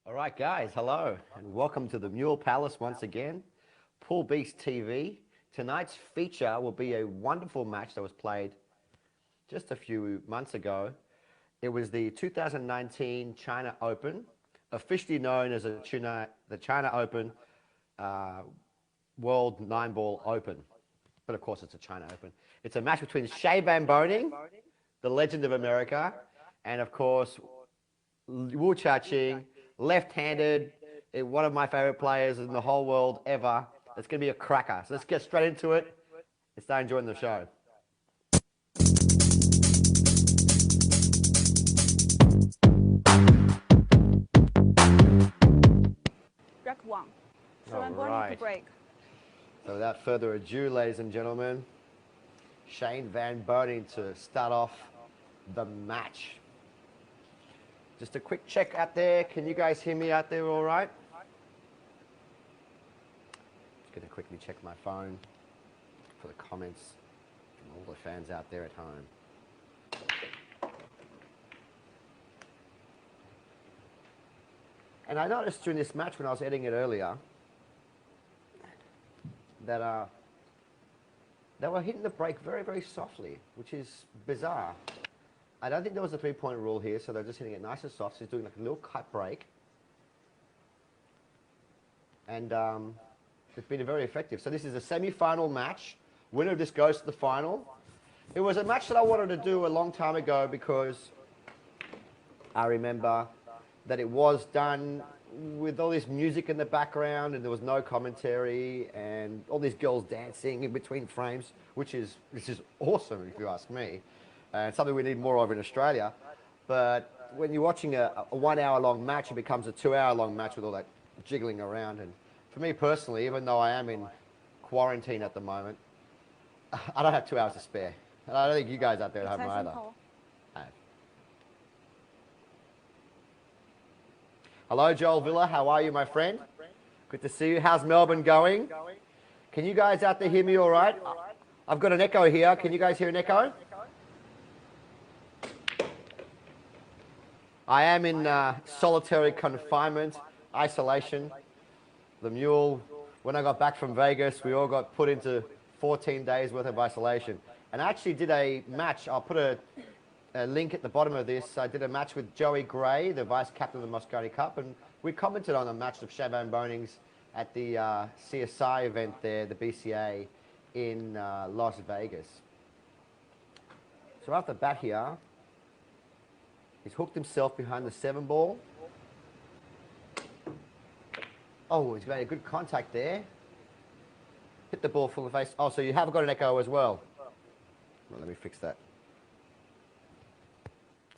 All right, guys, hello, and welcome to the Mule Palace once again. PoolBeast TV. Tonight's feature will be a wonderful match that was played just a few months ago. It was the 2019 China Open, officially known as the China Open World 9-Ball Open. But of course, it's a China Open. It's a match between Boening, the legend of America, and of course, Wu Jia-qing, left-handed, one of my favorite players in the whole world ever. It's going to be a cracker. So let's get straight into it and start enjoying the show. Rack 1. Boening to break. So without further ado, ladies and gentlemen, Shane Van Boening to start off the match. Just a quick check out there. Can you guys hear me out there all right? Just going to quickly check my phone for the comments from all the fans out there at home. And I noticed during this match when I was editing it earlier that they were hitting the break very, very softly, which is bizarre. I don't think there was a three-point rule here, so they're just hitting it nice and soft. So he's doing like a little cut break. And it's been very effective. So this is a semi-final match. Winner of this goes to the final. It was a match that I wanted to do a long time ago because I remember that it was done with all this music in the background and there was no commentary and all these girls dancing in between frames, which is awesome if you ask me. And something we need more of in Australia. But when you're watching a 1 hour long match, it becomes a 2 hour long match with all that jiggling around. And for me personally, even though I am in quarantine at the moment, I don't have 2 hours to spare. And I don't think you guys out there at home either. Hello, Joel Villa. How are you, my friend? Good to see you. How's Melbourne going? Can you guys out there hear me all right? I've got an echo here. Can you guys hear an echo? I am in solitary confinement, isolation. The Mule, when I got back from Vegas, we all got put into 14 days worth of isolation. And I actually did a match. I'll put a link at the bottom of this. I did a match with Joey Gray, the vice captain of the Mosconi Cup, and we commented on a match of Shane Van Boening's at the CSI event there, the BCA, in Las Vegas. So off the bat here, he's hooked himself behind the 7-ball. Oh, he's made a good contact there. Hit the ball full of face. Oh, so you have got an echo as well. Well, let me fix that.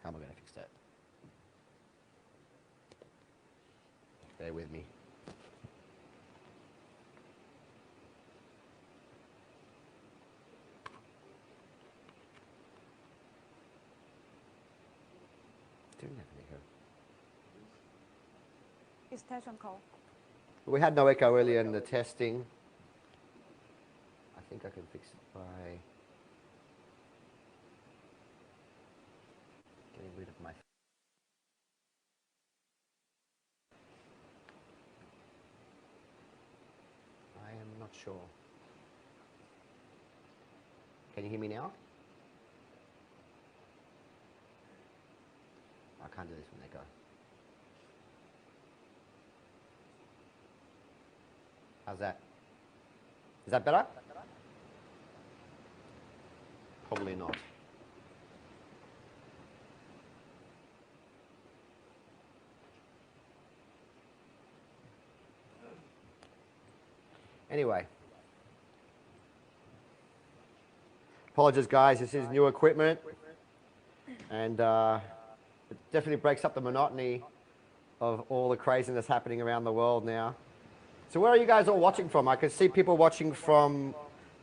How am I going to fix that? Bear with me. It's test and call. We had no echo earlier in the testing. I think I can fix it by getting rid of my... I am not sure. Can you hear me now? I can't do this with echo. How's that? Is that better? Probably not. Anyway. Apologies, guys. This is new equipment. And it definitely breaks up the monotony of all the craziness happening around the world now. So where are you guys all watching from? I can see people watching from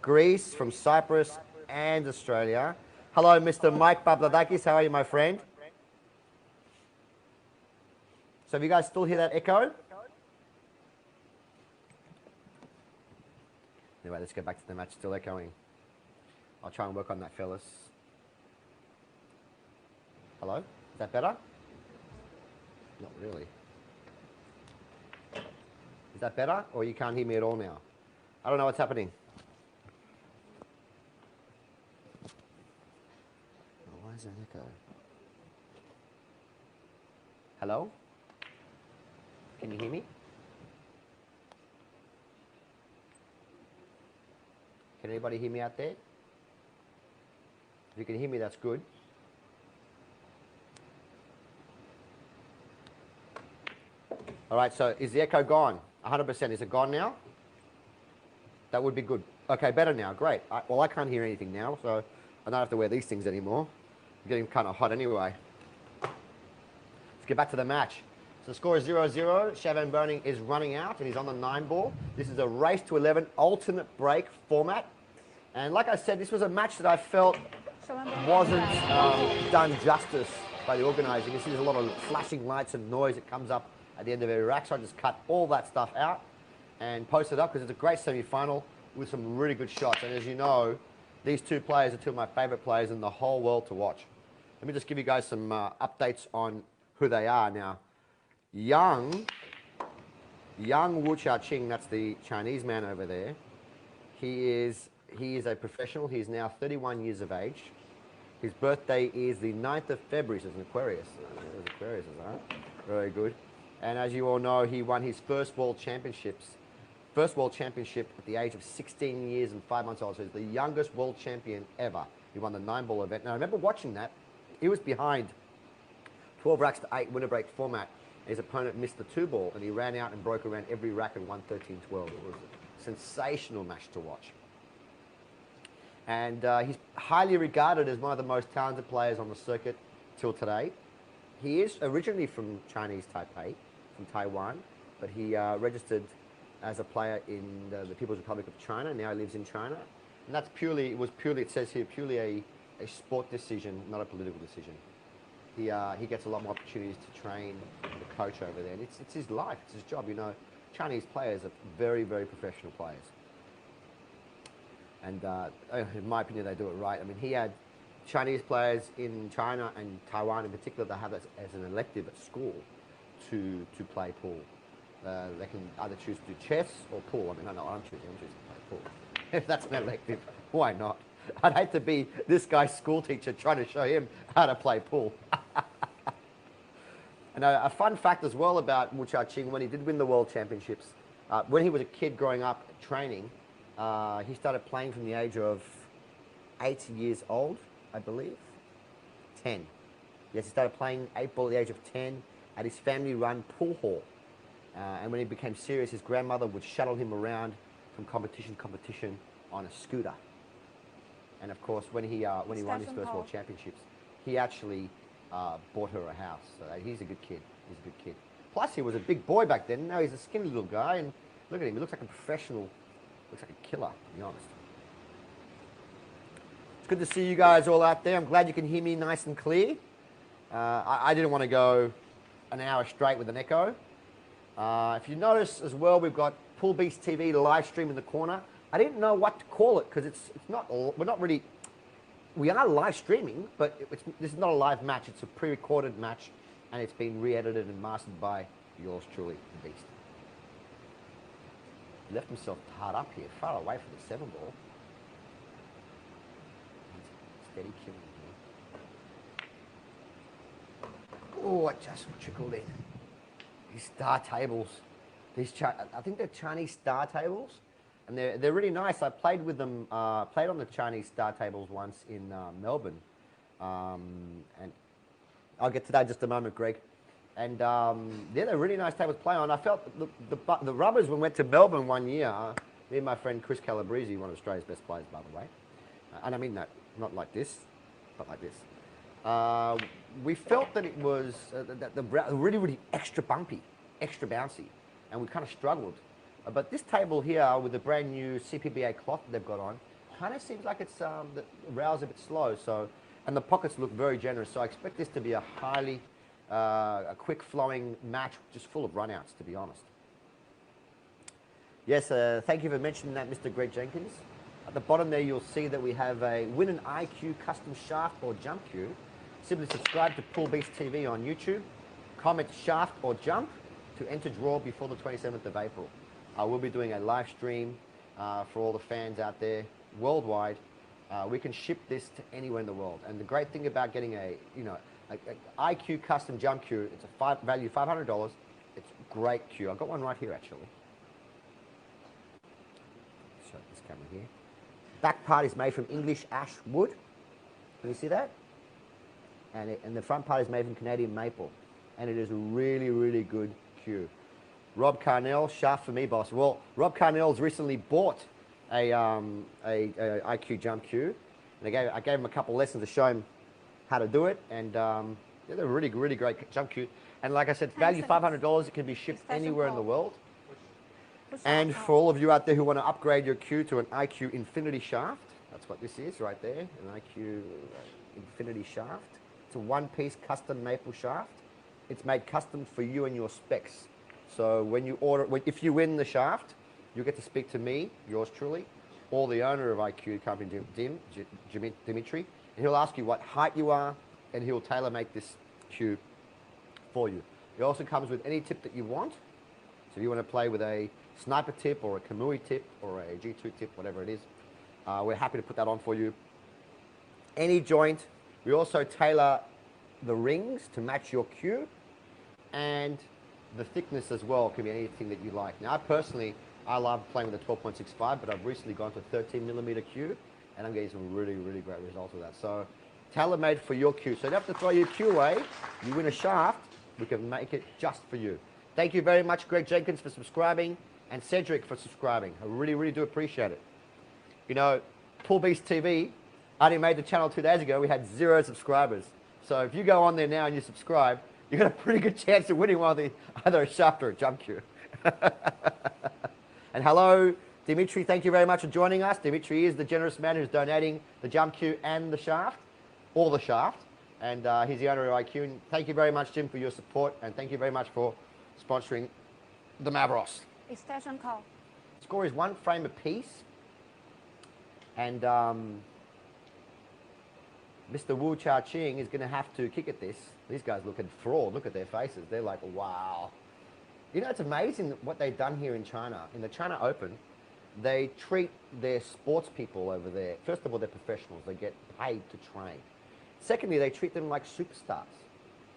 Greece, from Cyprus, and Australia. Hello, Mr. Mike Babladakis. How are you, my friend? So have you guys still hear that echo? Anyway, let's get back to the match. Still echoing. I'll try and work on that, fellas. Hello? Is that better? Not really. that better? Or you can't hear me at all now? I don't know what's happening. Oh, why is there an echo? Hello? Can you hear me? Can anybody hear me out there? If you can hear me, that's good. All right, so is the echo gone? 100%. Is it gone now? That would be good. Okay, better now. Great. Well, I can't hear anything now, so I don't have to wear these things anymore. I'm getting kind of hot anyway. Let's get back to the match. So the score is 0-0. Chavan Boening is running out, and he's on the 9 ball. This is a race to 11 alternate break format. And like I said, this was a match that I felt wasn't done justice by the organising. You see there's a lot of flashing lights and noise that comes up at the end of every rack, so I just cut all that stuff out and posted up because it's a great semi-final with some really good shots. And as you know, these two players are two of my favourite players in the whole world to watch. Let me just give you guys some updates on who they are now. Young Wu Jia-qing, that's the Chinese man over there. He is a professional. He is now 31 years of age. His birthday is the 9th of February, so it's an Aquarius. Aquarius, isn't it? Very good. And as you all know, he won his first world championship at the age of 16 years and 5 months old. So he's the youngest world champion ever. He won the 9-ball event. Now, I remember watching that. He was behind 12 racks to 8 winner break format. His opponent missed the 2-ball, and he ran out and broke around every rack and won 13-12. It was a sensational match to watch. And he's highly regarded as one of the most talented players on the circuit till today. He is originally from Chinese Taipei, from Taiwan, but he registered as a player in the People's Republic of China. Now he lives in China. And that's purely, it says here, purely a sport decision, not a political decision. He gets a lot more opportunities to train the coach over there. And it's his life, it's his job. You know, Chinese players are very, very professional players. And in my opinion, they do it right. I mean, he had Chinese players in China and Taiwan in particular that have it as an elective at school to play pool. They can either choose to do chess or pool. I mean, I know I'm choosing to play pool. If that's an elective, why not? I'd hate to be this guy's school teacher trying to show him how to play pool. And a fun fact as well about Wu Jia-qing, when he did win the World Championships, when he was a kid growing up training, he started playing from the age of 8 years old, I believe. 10. Yes, he started playing 8-ball at the age of 10 at his family-run pool hall. And when he became serious, his grandmother would shuttle him around from competition to competition on a scooter. And of course, when he won his first World Championships, he actually bought her a house. So he's a good kid. He's a good kid. Plus, he was a big boy back then. Now he's a skinny little guy, and look at him. He looks like a professional. Looks like a killer, to be honest. It's good to see you guys all out there. I'm glad you can hear me nice and clear. I didn't want to go an hour straight with an echo. If you notice as well, we've got PoolBeast TV live stream in the corner. I didn't know what to call it because we are live streaming, but this is not a live match. It's a pre-recorded match, and it's been re-edited and mastered by yours truly, the Beast. He left himself tied up here, far away from the 7-ball. Steady killing here. Oh, it just trickled in. These star tables, I think they're Chinese star tables, and they're really nice. I played with them, played on the Chinese star tables once in Melbourne, and I'll get to that in just a moment, Greg. And yeah, they're really nice tables to play on. I felt the rubbers when we went to Melbourne one year, me and my friend Chris Calabrese, one of Australia's best players, by the way, and I mean that, not like this, but like this. We felt that it was really, really extra bumpy, extra bouncy, and we kind of struggled. But this table here with the brand new CPBA cloth that they've got on, kind of seems like it's the rail's a bit slow. So, and the pockets look very generous. So I expect this to be a highly, a quick flowing match, just full of runouts, to be honest. Yes, thank you for mentioning that, Mr. Greg Jenkins. At the bottom there, you'll see that we have a Win an IQ custom shaft or jump cue. Simply subscribe to PoolBeast TV on YouTube, comment shaft or jump to enter draw before the 27th of April. I will be doing a live stream for all the fans out there worldwide. We can ship this to anywhere in the world. And the great thing about getting a IQ custom jump cue, it's a value $500. It's a great cue. I've got one right here actually. Show this camera here. Back part is made from English ash wood. Can you see that? And the front part is made from Canadian maple. And it is a really, really good cue. Rob Carnell, shaft for me, boss. Well, Rob Carnell's recently bought a IQ jump cue. And I gave him a couple lessons to show him how to do it. And yeah, they're a really, really great jump cue. And like I said, value $500. It can be shipped anywhere in the world. And for all of you out there who want to upgrade your cue to an IQ Infinity shaft, that's what this is right there, an IQ Infinity shaft. It's a one-piece custom maple shaft. It's made custom for you and your specs. So when you order, if you win the shaft, you get to speak to me, yours truly, or the owner of IQ company, Dimitri, and he'll ask you what height you are, and he'll tailor-make this cue for you. It also comes with any tip that you want. So if you want to play with a sniper tip or a Kamui tip or a G2 tip, whatever it is, we're happy to put that on for you. Any joint. We also tailor the rings to match your cue, and the thickness as well can be anything that you like. Now, personally, I love playing with a 12.65, but I've recently gone to a 13mm cue, and I'm getting some really, really great results with that. So, tailor-made for your cue. So you don't have to throw your cue away. You win a shaft, we can make it just for you. Thank you very much, Greg Jenkins, for subscribing, and Cedric for subscribing. I really, really do appreciate it. You know, PoolBeast TV, I only made the channel 2 days ago. We had 0 subscribers. So if you go on there now and you subscribe, you've got a pretty good chance of winning one of the, either a shaft or a jump cue. And hello, Dimitri. Thank you very much for joining us. Dimitri is the generous man who's donating the jump cue and the shaft, or the shaft. And he's the owner of IQ. And thank you very much, Jim, for your support. And thank you very much for sponsoring the Mavros. Extension call. Score is 1 frame apiece. And Mr. Wu Jia-qing is going to have to kick at this. These guys look enthralled. Look at their faces. They're like, wow. You know, it's amazing what they've done here in China. In the China Open, they treat their sports people over there. First of all, they're professionals. They get paid to train. Secondly, they treat them like superstars.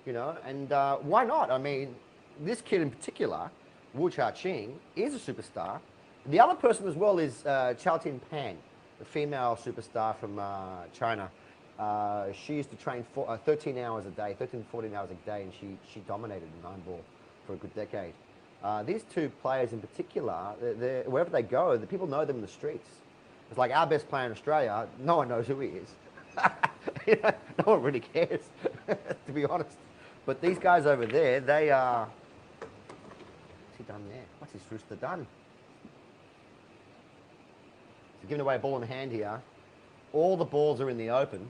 You know, and why not? I mean, this kid in particular, Wu Jia-qing, is a superstar. The other person as well is Chao Tin-pan, the female superstar from China. She used to train 13 hours a day, 13, 14 hours a day, and she dominated in 9-ball for a good decade. These two players in particular, wherever they go, the people know them in the streets. It's like our best player in Australia, no one knows who he is. You know, no one really cares, to be honest. But these guys over there, they are... What's he done there? What's his rooster done? He's giving away a ball in hand here. All the balls are in the open.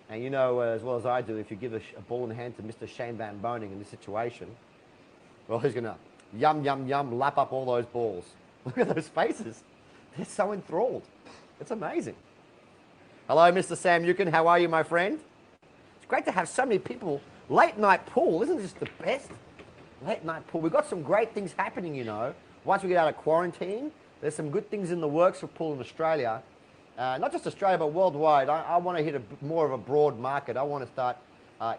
And you know as well as I do, if you give a ball in hand to Mr. Shane Van Boening in this situation, well, he's going to yum, yum, yum, lap up all those balls. Look at those faces. They're so enthralled. It's amazing. Hello, Mr. Sam Yukin. How are you, my friend? It's great to have so many people. Late night pool, isn't this the best? Late night pool. We've got some great things happening, you know. Once we get out of quarantine, there's some good things in the works for pool in Australia. Not just Australia, but worldwide. I want to hit more of a broad market. I want to start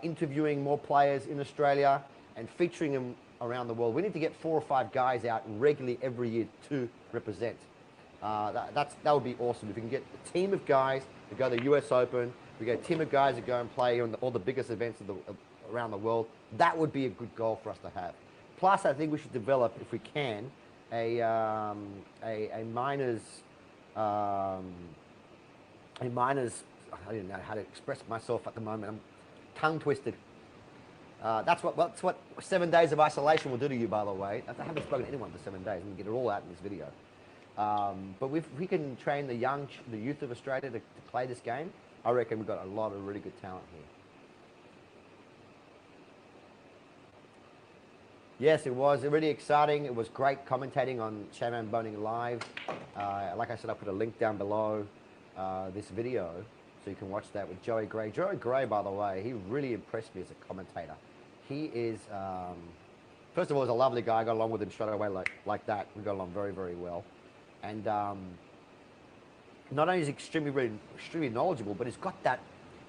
interviewing more players in Australia and featuring them around the world. We need to get 4 or 5 guys out regularly every year to represent. That would be awesome. If we can get a team of guys to go to the US Open, we get a team of guys to go and play on all the biggest events around the world, that would be a good goal for us to have. Plus, I think we should develop, if we can, a minors, I don't know how to express myself at the moment. I'm tongue twisted. That's what 7 days of isolation will do to you, by the way. I haven't spoken to anyone for 7 days, and get it all out in this video. But if we can train the youth of Australia to play this game, I reckon we've got a lot of really good talent here. Yes, it was really exciting. It was great commentating on Shane Van Boening Live. Like I said, I put a link down below this video, so you can watch that with Joey Gray. Joey Gray, by the way, he really impressed me as a commentator. He is, First of all, he's a lovely guy. I got along with him straight away like that. We got along very, very well. And not only is he extremely knowledgeable, but he's got that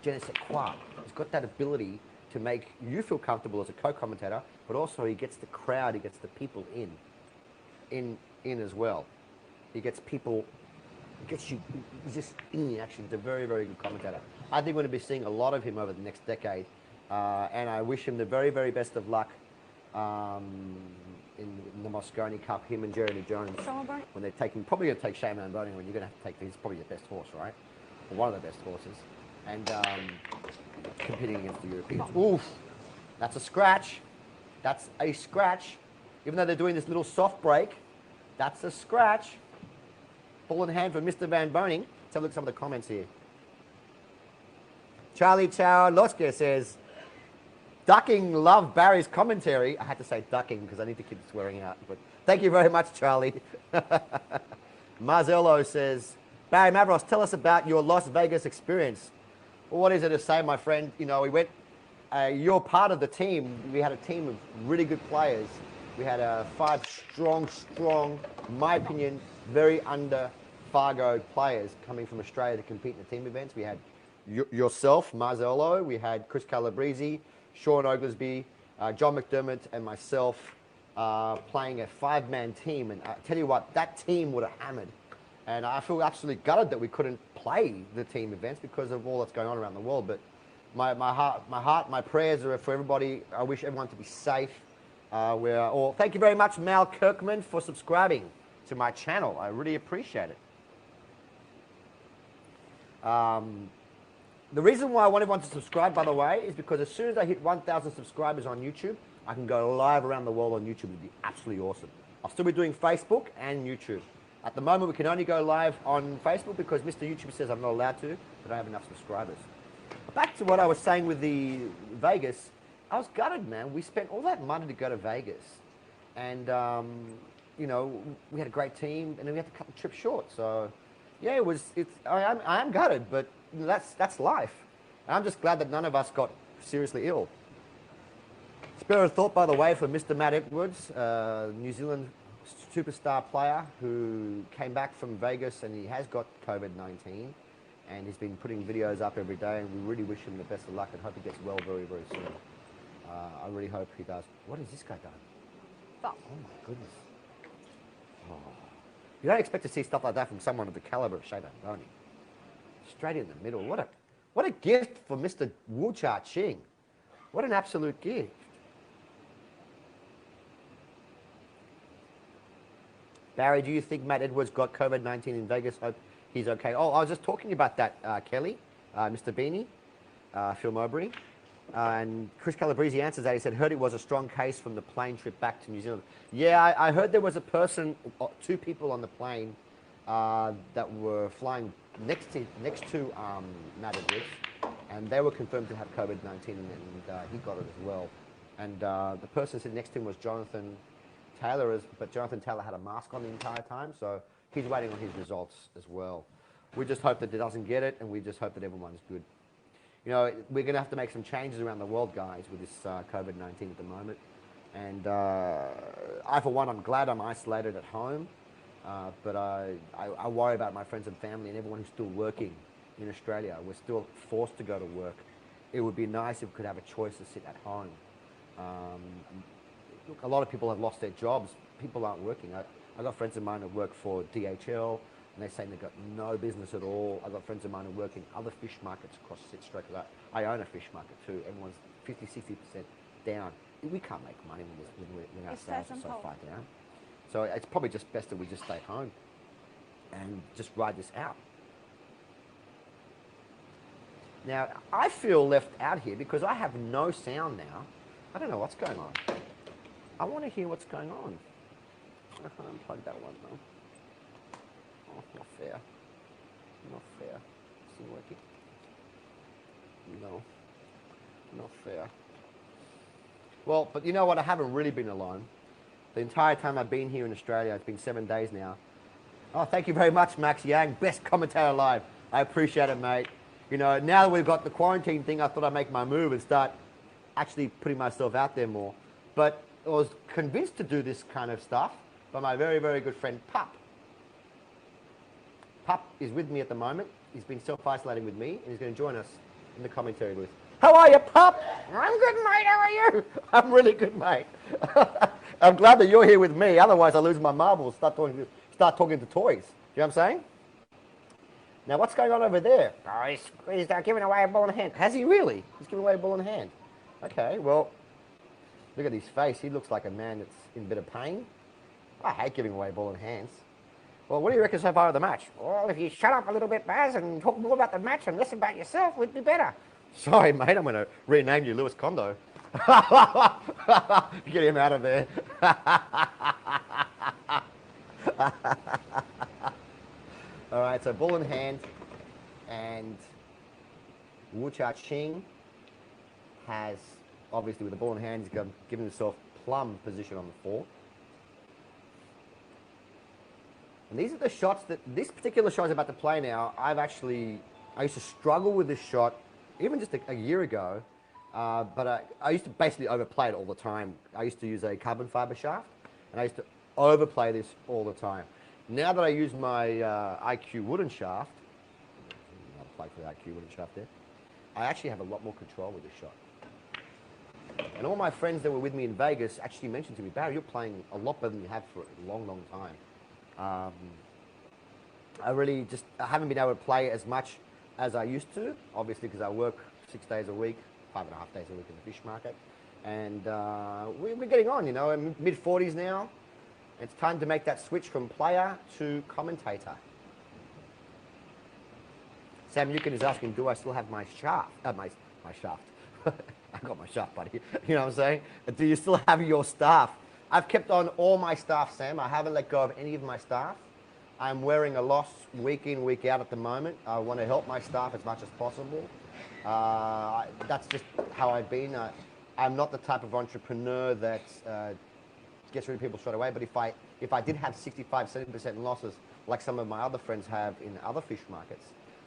je ne sais quoi. He's got that ability to make you feel comfortable as a co-commentator, but also he gets the crowd, he gets the people in as well. He gets people, gets you, he's just in the action. He's a very, very good commentator. I think we're going to be seeing a lot of him over the next decade, and I wish him the very, very best of luck in the Mosconi Cup, him and Jeremy Jones, when they're taking, probably going to take Boening, when you're going to have to take, he's probably the best horse, right? Or one of the best horses, and competing against the Europeans. Oof, that's a scratch. That's a scratch. Even though they're doing this little soft break, that's a scratch. Ball in hand for Mr. Van Boening. Let's have a look at some of the comments here. Charlie Chow Loske says, ducking love Barry's commentary. I had to say ducking because I need to keep swearing out. But thank you very much, Charlie. Marzello says, Barry Mavros, tell us about your Las Vegas experience. Well, what is it to say, my friend? You know, we went, you're part of the team. We had a team of really good players. We had 5 strong, in my opinion, very under Fargo players coming from Australia to compete in the team events. We had yourself, Marzolo. We had Chris Calabrese, Sean Oglesby, John McDermott, and myself playing a 5-man team. And I tell you what, that team would have hammered. And I feel absolutely gutted that we couldn't play the team events because of all that's going on around the world. But my heart, my prayers are for everybody. I wish everyone to be safe. Thank you very much, Mal Kirkman, for subscribing to my channel. I really appreciate it. The reason why I want everyone to subscribe, by the way, is because as soon as I hit 1,000 subscribers on YouTube, I can go live around the world on YouTube. It would be absolutely awesome. I'll still be doing Facebook and YouTube. At the moment, we can only go live on Facebook because Mr. YouTube says I'm not allowed to, but I have enough subscribers. Back to what I was saying with the Vegas, I was gutted, man. We spent all that money to go to Vegas. And, you know, we had a great team, and then we had to cut the trip short. So, yeah, I am gutted, but you know, that's life. And I'm just glad that none of us got seriously ill. Spirit of thought, by the way, for Mr. Matt Edwards, New Zealand superstar player who came back from Vegas, and he has got COVID-19. And he's been putting videos up every day, and we really wish him the best of luck and hope he gets well very, very soon. I really hope he does. What has this guy done? Oh my goodness. Oh. You don't expect to see stuff like that from someone of the caliber of Van Boening. Straight in the middle. What a gift for Mr. Wu Jia-qing. What an absolute gift. Barry, do you think Matt Edwards got COVID-19 in Vegas? Hope he's okay. Oh, I was just talking about that, Kelly, Mr. Beanie, Phil Mowbray. And Chris Calabrese answers that. He said, heard it was a strong case from the plane trip back to New Zealand. Yeah, I heard there was a person, 2 people on the plane that were flying next to Matt Edwards, and they were confirmed to have COVID-19, and he got it as well. And the person sitting next to him was Jonathan Taylor, but Jonathan Taylor had a mask on the entire time, so he's waiting on his results as well. We just hope that he doesn't get it, and we just hope that everyone's good. You know, we're going to have to make some changes around the world, guys, with this COVID-19 at the moment. And I, for one, I'm glad I'm isolated at home. But I worry about my friends and family and everyone who's still working in Australia. We're still forced to go to work. It would be nice if we could have a choice to sit at home. Look, a lot of people have lost their jobs. People aren't working. I got friends of mine who work for DHL, and they're saying they've got no business at all. I've got friends of mine who work in other fish markets across Australia. I own a fish market too. Everyone's 50–60% down. We can't make money when our sales are so far down. So it's probably just best that we just stay home and just ride this out. Now, I feel left out here because I have no sound now. I don't know what's going on. I want to hear what's going on. I can't unplug that one though. Oh, not fair. Not fair. It's not working. No. Not fair. Well, but you know what? I haven't really been alone. The entire time I've been here in Australia, it's been 7 days now. Oh, thank you very much, Max Yang. Best commentator alive. I appreciate it, mate. You know, now that we've got the quarantine thing, I thought I'd make my move and start actually putting myself out there more. But was convinced to do this kind of stuff by my very, very good friend, Pup. Pup is with me at the moment. He's been self-isolating with me, and he's going to join us in the commentary booth. How are you, Pup? I'm good, mate. How are you? I'm really good, mate. I'm glad that you're here with me. Otherwise, I lose my marbles, start talking to toys. You know what I'm saying? Now, what's going on over there? Oh, he's giving away a ball in hand. Has he really? He's giving away a ball in hand. Okay, well, look at his face. He looks like a man that's in a bit of pain. I hate giving away ball in hands. Well, what do you reckon so far of the match? Well, if you shut up a little bit, Baz, and talk more about the match and less about yourself, would be better. Sorry, mate, I'm going to rename you Lewis Kondo. Get him out of there. All right, so ball in hand, and Wu Jia-qing has, obviously with the ball in hand, he's given himself plum position on the floor. And these are the shots that, this particular shot is about to play now, I used to struggle with this shot, even just a year ago, but I used to basically overplay it all the time. I used to use a carbon fiber shaft, and I used to overplay this all the time. Now that I use my IQ wooden shaft, I'll plug for the IQ wooden shaft there, I actually have a lot more control with this shot. And all my friends that were with me in Vegas actually mentioned to me, Barry, you're playing a lot better than you have for a long, long time. I haven't been able to play as much as I used to, obviously because I work 6 days a week, 5.5 days a week in the fish market. And we're getting on, you know, I'm mid-40s now. It's time to make that switch from player to commentator. Sam Newcomb is asking, do I still have my shaft? My shaft. I got my shaft, buddy. You know what I'm saying? Do you still have your staff? I've kept on all my staff, Sam. I haven't let go of any of my staff. I'm wearing a loss week in, week out at the moment. I want to help my staff as much as possible. That's just how I've been. I'm not the type of entrepreneur that gets rid of people straight away, but if I did have 65–70% losses, like some of my other friends have in other fish markets,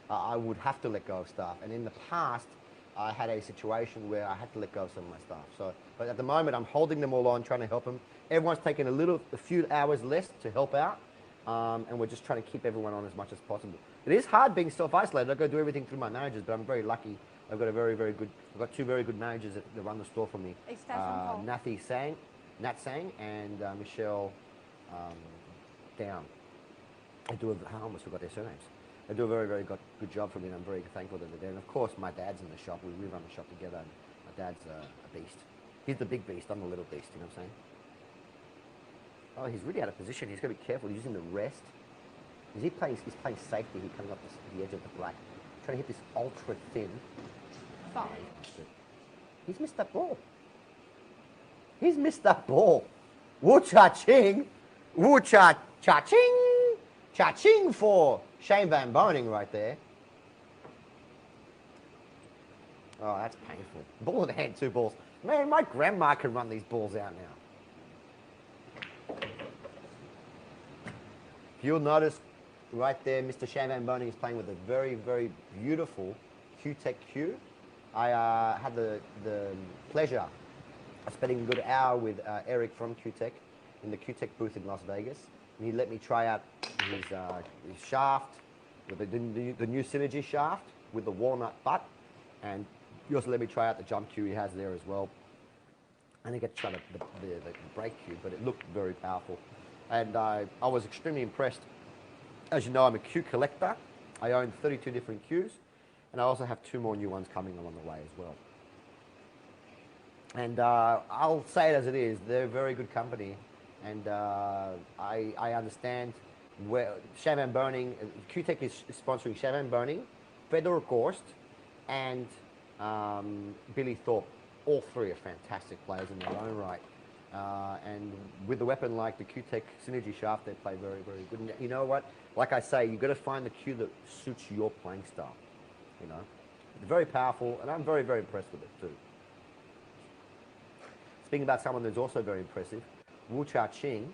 I would have to let go of staff. And in the past, I had a situation where I had to let go of some of my staff. So, but at the moment, I'm holding them all on, trying to help them. Everyone's taking a few hours less to help out, and we're just trying to keep everyone on as much as possible. It is hard being self-isolated. I've got to do everything through my managers, but I'm very lucky. I've got two very good managers that run the store for me. Nat Sang and Michelle Down. I almost forgot their surnames. They do a very, very good job for me, and I'm very thankful that they're there. And of course, my dad's in the shop. We run the shop together, and my dad's a beast. He's the big beast. I'm the little beast, you know what I'm saying? Oh, he's really out of position. He's got to be careful. He's using the rest. He's playing safety. He's coming up the edge of the black. Trying to hit this ultra thin. Foul. He's missed that ball. He's missed that ball. Wu Jia-qing. Wu Jia-qing. Cha-ching for Shane Van Boening right there. Oh, that's painful. Ball in the hand, 2 balls. Man, my grandma can run these balls out now. You'll notice right there, Mr. Shane Van Boening is playing with a very, very beautiful Q-Tech Q. I had the pleasure of spending a good hour with Eric from Q-Tech in the Q-Tech booth in Las Vegas. And he let me try out his shaft, the new Synergy shaft with the walnut butt. And he also let me try out the jump cue he has there as well. I didn't get to try the break cue, but it looked very powerful. And I was extremely impressed. As you know, I'm a cue collector. I own 32 different cues, and I also have 2 more new ones coming along the way as well. And I'll say it as it is, they're a very good company. And I understand where Shane Van Boening, Q-Tech is sponsoring Shane Van Boening, Fedor Gorst, and Billy Thorpe. All 3 are fantastic players in their own right. And with a weapon like the Q-Tech Synergy shaft, they play very, very good. And you know what? Like I say, you've got to find the cue that suits your playing style. You know, it's very powerful, and I'm very, very impressed with it too. Speaking about someone who's also very impressive, Wu Jia-qing.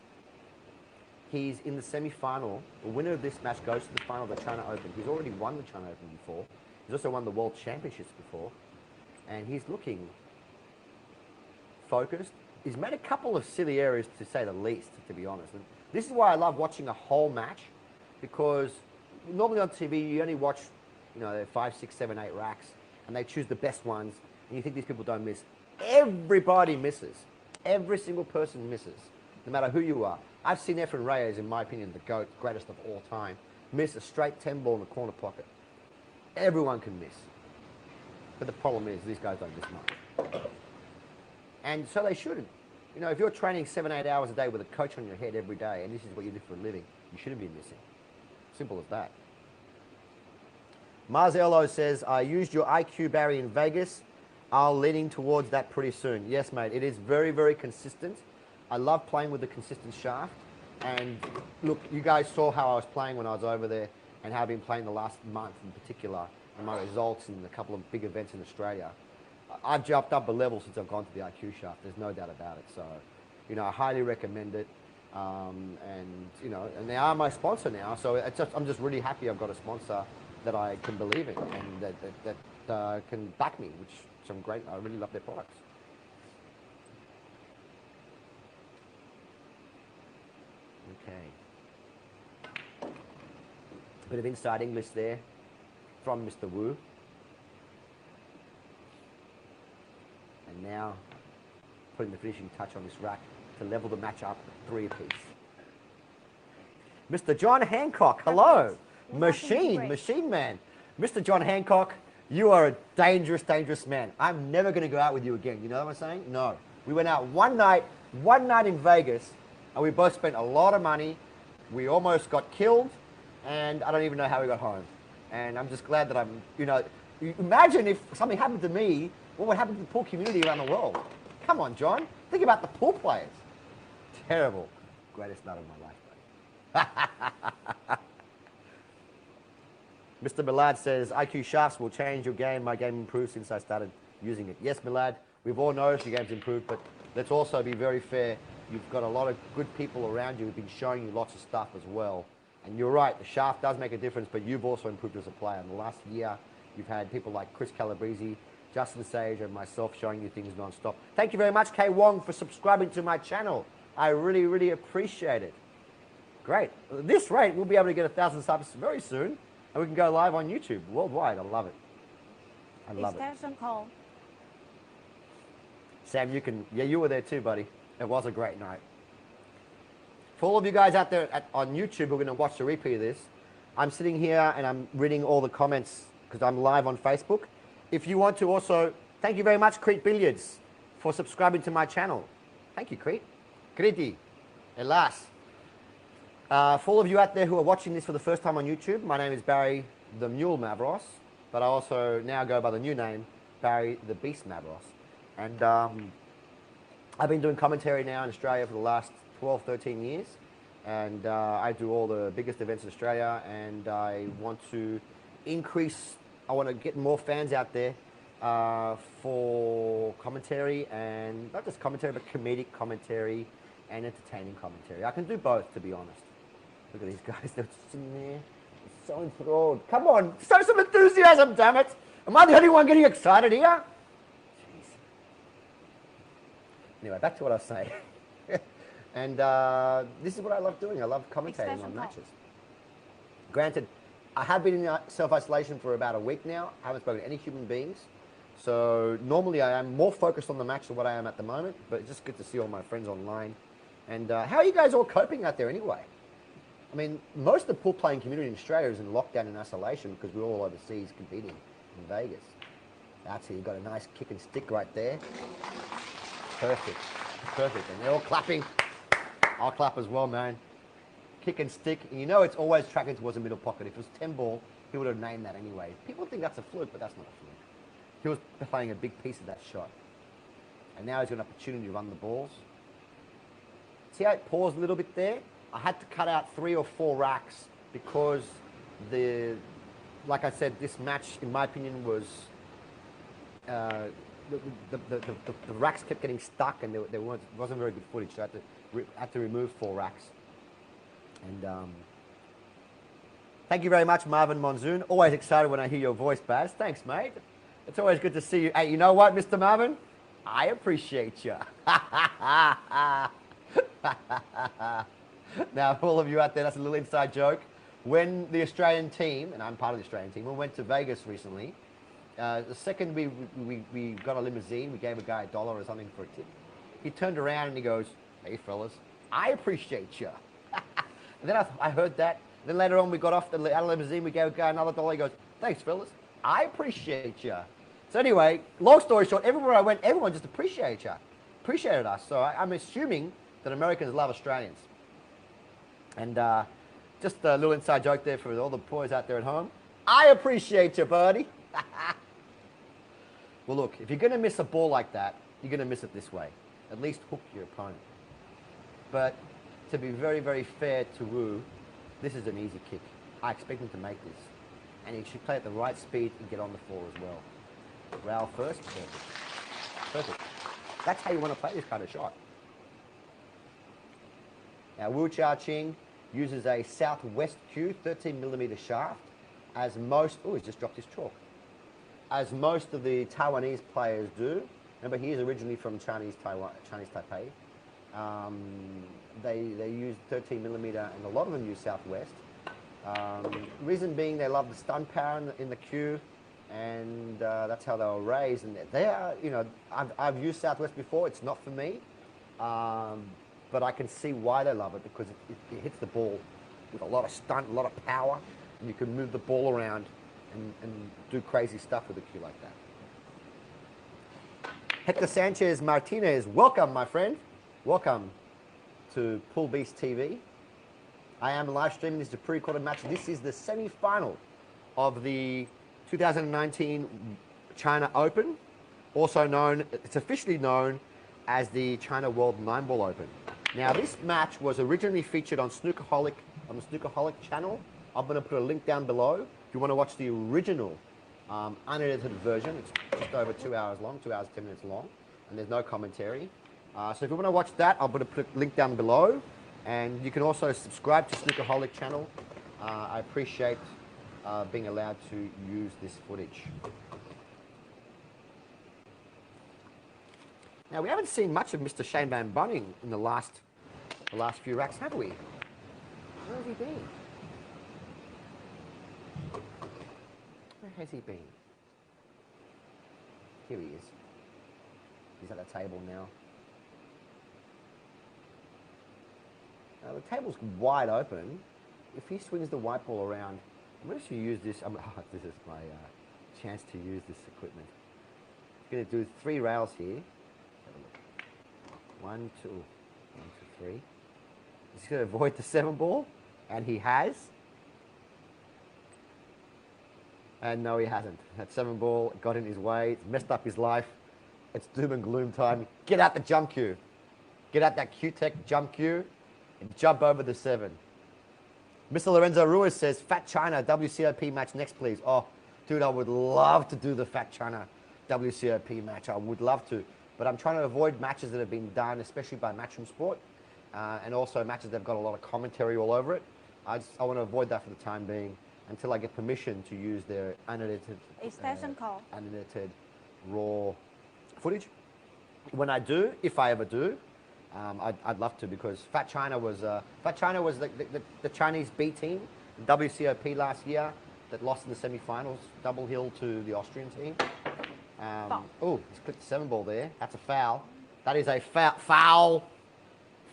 He's in the semi-final. The winner of this match goes to the final of the China Open. He's already won the China Open before. He's also won the World Championships before. And he's looking focused, he's made a couple of silly errors, to say the least, to be honest. And this is why I love watching a whole match, because normally on TV you only watch, you know, 5, 6, 7, 8 racks, and they choose the best ones, and you think these people don't miss. Everybody misses. Every single person misses, no matter who you are. I've seen Efren Reyes, in my opinion, the GOAT, greatest of all time, miss a straight 10 ball in the corner pocket. Everyone can miss. But the problem is, these guys don't miss much. And so they shouldn't. You know, if you're training 7, 8 hours a day with a coach on your head every day, and this is what you do for a living, you shouldn't be missing. Simple as that. Marzello says, I used your IQ, Barry, in Vegas. I'm leaning towards that pretty soon. Yes, mate, it is very, very consistent. I love playing with the consistent shaft. And look, you guys saw how I was playing when I was over there and how I've been playing the last month in particular, and my results in a couple of big events in Australia. I've jumped up a level since I've gone to the IQ shaft. There's no doubt about it. So, you know, I highly recommend it. And, you know, and they are my sponsor now. So I'm just really happy I've got a sponsor that I can believe in and that can back me, which I'm great. I really love their products. Okay. A bit of inside English there from Mr. Wu. And now putting the finishing touch on this rack to level the match up 3 apiece. Mr. John Hancock, hello. Machine man. Mr. John Hancock, you are a dangerous, dangerous man. I'm never going to go out with you again. You know what I'm saying? No. We went out one night in Vegas, and we both spent a lot of money. We almost got killed, and I don't even know how we got home. And I'm just glad that I'm, you know, imagine if something happened to me, what would happen to the pool community around the world? Come on, John. Think about the pool players. Terrible. Greatest night of my life, buddy. Mr. Millard says, IQ shafts will change your game. My game improved since I started using it. Yes, Millard, we've all noticed your game's improved, but let's also be very fair. You've got a lot of good people around you who've been showing you lots of stuff as well. And you're right, the shaft does make a difference, but you've also improved as a player. In the last year, you've had people like Chris Calabrese, Justin Sage, and myself showing you things non-stop. Thank you very much, Kay Wong, for subscribing to my channel. I really, really appreciate it. Great. At this rate, we'll be able to get 1,000 subs very soon, and we can go live on YouTube worldwide. I love it. I love it. Extension call. Sam, you can, yeah, you were there too, buddy. It was a great night. For all of you guys out there on YouTube who are going to watch the repeat of this, I'm sitting here and I'm reading all the comments because I'm live on Facebook. If you want to also, thank you very much, Crete Billiards, for subscribing to my channel. Thank you, Crete. Crete, Elas. For all of you out there who are watching this for the first time on YouTube, my name is Barry the Mule Mavros, but I also now go by the new name, Barry the Beast Mavros. And I've been doing commentary now in Australia for the last 12, 13 years. And I do all the biggest events in Australia, and I want to increase, I want to get more fans out there for commentary, and not just commentary, but comedic commentary and entertaining commentary. I can do both, to be honest. Look at these guys, they're sitting there, so enthralled. Come on, show some enthusiasm, damn it. Am I the only one getting excited here? Jeez. Anyway, back to what I was saying. And this is what I love doing. I love commentating on matches. Granted, I have been in self-isolation for about a week now. I haven't spoken to any human beings. So normally I am more focused on the match than what I am at the moment, but it's just good to see all my friends online. And how are you guys all coping out there anyway? I mean, most of the pool playing community in Australia is in lockdown and isolation because we're all overseas competing in Vegas. That's it. You've got a nice kick and stick right there. Perfect. Perfect. And they're all clapping. I'll clap as well, man. Kick and stick. And you know it's always tracking towards the middle pocket. If it was 10 ball, he would have named that anyway. People think that's a fluke, but that's not a fluke. He was playing a big piece of that shot. And now he's got an opportunity to run the balls. See how it paused a little bit there? I had to cut out 3 or 4 racks because like I said, this match, in my opinion, was the racks kept getting stuck and there wasn't very good footage. So I had to remove 4 racks. And thank you very much, Marvin Monsoon. Always excited when I hear your voice, Baz. Thanks, mate. It's always good to see you. Hey, you know what, Mr. Marvin? I appreciate you. Now, for all of you out there, that's a little inside joke. When the Australian team, and I'm part of the Australian team, we went to Vegas recently. The second we got a limousine, we gave a guy $1 or something for a tip. He turned around and he goes, "Hey fellas, I appreciate you." And then I heard that. Then later on, we got off out of the limousine, we gave a guy another $1. He goes, "Thanks fellas, I appreciate you." So anyway, long story short, everywhere I went, everyone just appreciated us. So I'm assuming that Americans love Australians. And just a little inside joke there for all the boys out there at home. I appreciate you, buddy. Well, look, if you're going to miss a ball like that, you're going to miss it this way. At least hook your opponent. But to be very, very fair to Wu, this is an easy kick. I expect him to make this. And he should play at the right speed and get on the floor as well. Rail first, perfect. Perfect. That's how you want to play this kind of shot. Now, Wu Jia-qing uses a southwest cue, 13mm shaft, as most, oh, he's just dropped his chalk. As most of the Taiwanese players do. Remember, he is originally from Chinese Taipei. They use 13mm and a lot of them use southwest. Reason being they love the stun power in the cue, and that's how they were raised. And they are, you know, I've used southwest before. It's not for me, but I can see why they love it, because it hits the ball with a lot of stunt, a lot of power, and you can move the ball around and do crazy stuff with a cue like that. Hector Sanchez Martinez, welcome, my friend. Welcome to PoolBeast TV. I am live streaming. This is a pre-recorded match. This is the semi-final of the 2019 China Open, also known, it's officially known as the China World 9-Ball Open. Now, this match was originally featured on Snookerholic, on the Snookerholic channel. I'm going to put a link down below if you want to watch the original unedited version. It's just over 2 hours long, 2 hours, 10 minutes long, and there's no commentary. So if you want to watch that, I'll put a link down below. And you can also subscribe to Snookerholic channel. I appreciate being allowed to use this footage. Now, we haven't seen much of Mr. Shane Van Boening in the last few racks, have we? Where has he been? Where has he been? Here he is. He's at the table now. Now, the table's wide open. If he swings the white ball around, I'm going to use this. This is my chance to use this equipment. I'm going to do 3 rails here. Have a look. 1, 2, 1, 2, 3. He's going to avoid the 7 ball, and he has. And no, he hasn't. That 7 ball got in his way. It's messed up his life. It's doom and gloom time. Get out the jump cue. Get out that Q-Tech jump cue and jump over the 7. Mr. Lorenzo Ruiz says, Fat China WCOP match next, please. Oh, dude, I would love to do the Fat China WCOP match. I would love to. But I'm trying to avoid matches that have been done, especially by Matchroom Sport, and also matches that have got a lot of commentary all over it. I want to avoid that for the time being until I get permission to use their unedited, unedited raw footage. When I do, if I ever do, I'd love to, because Fat China was the Chinese B team, WCOP last year, that lost in the semi-finals, double hill to the Austrian team. Oh, he's clipped the 7 ball there. That's a foul. That is a foul.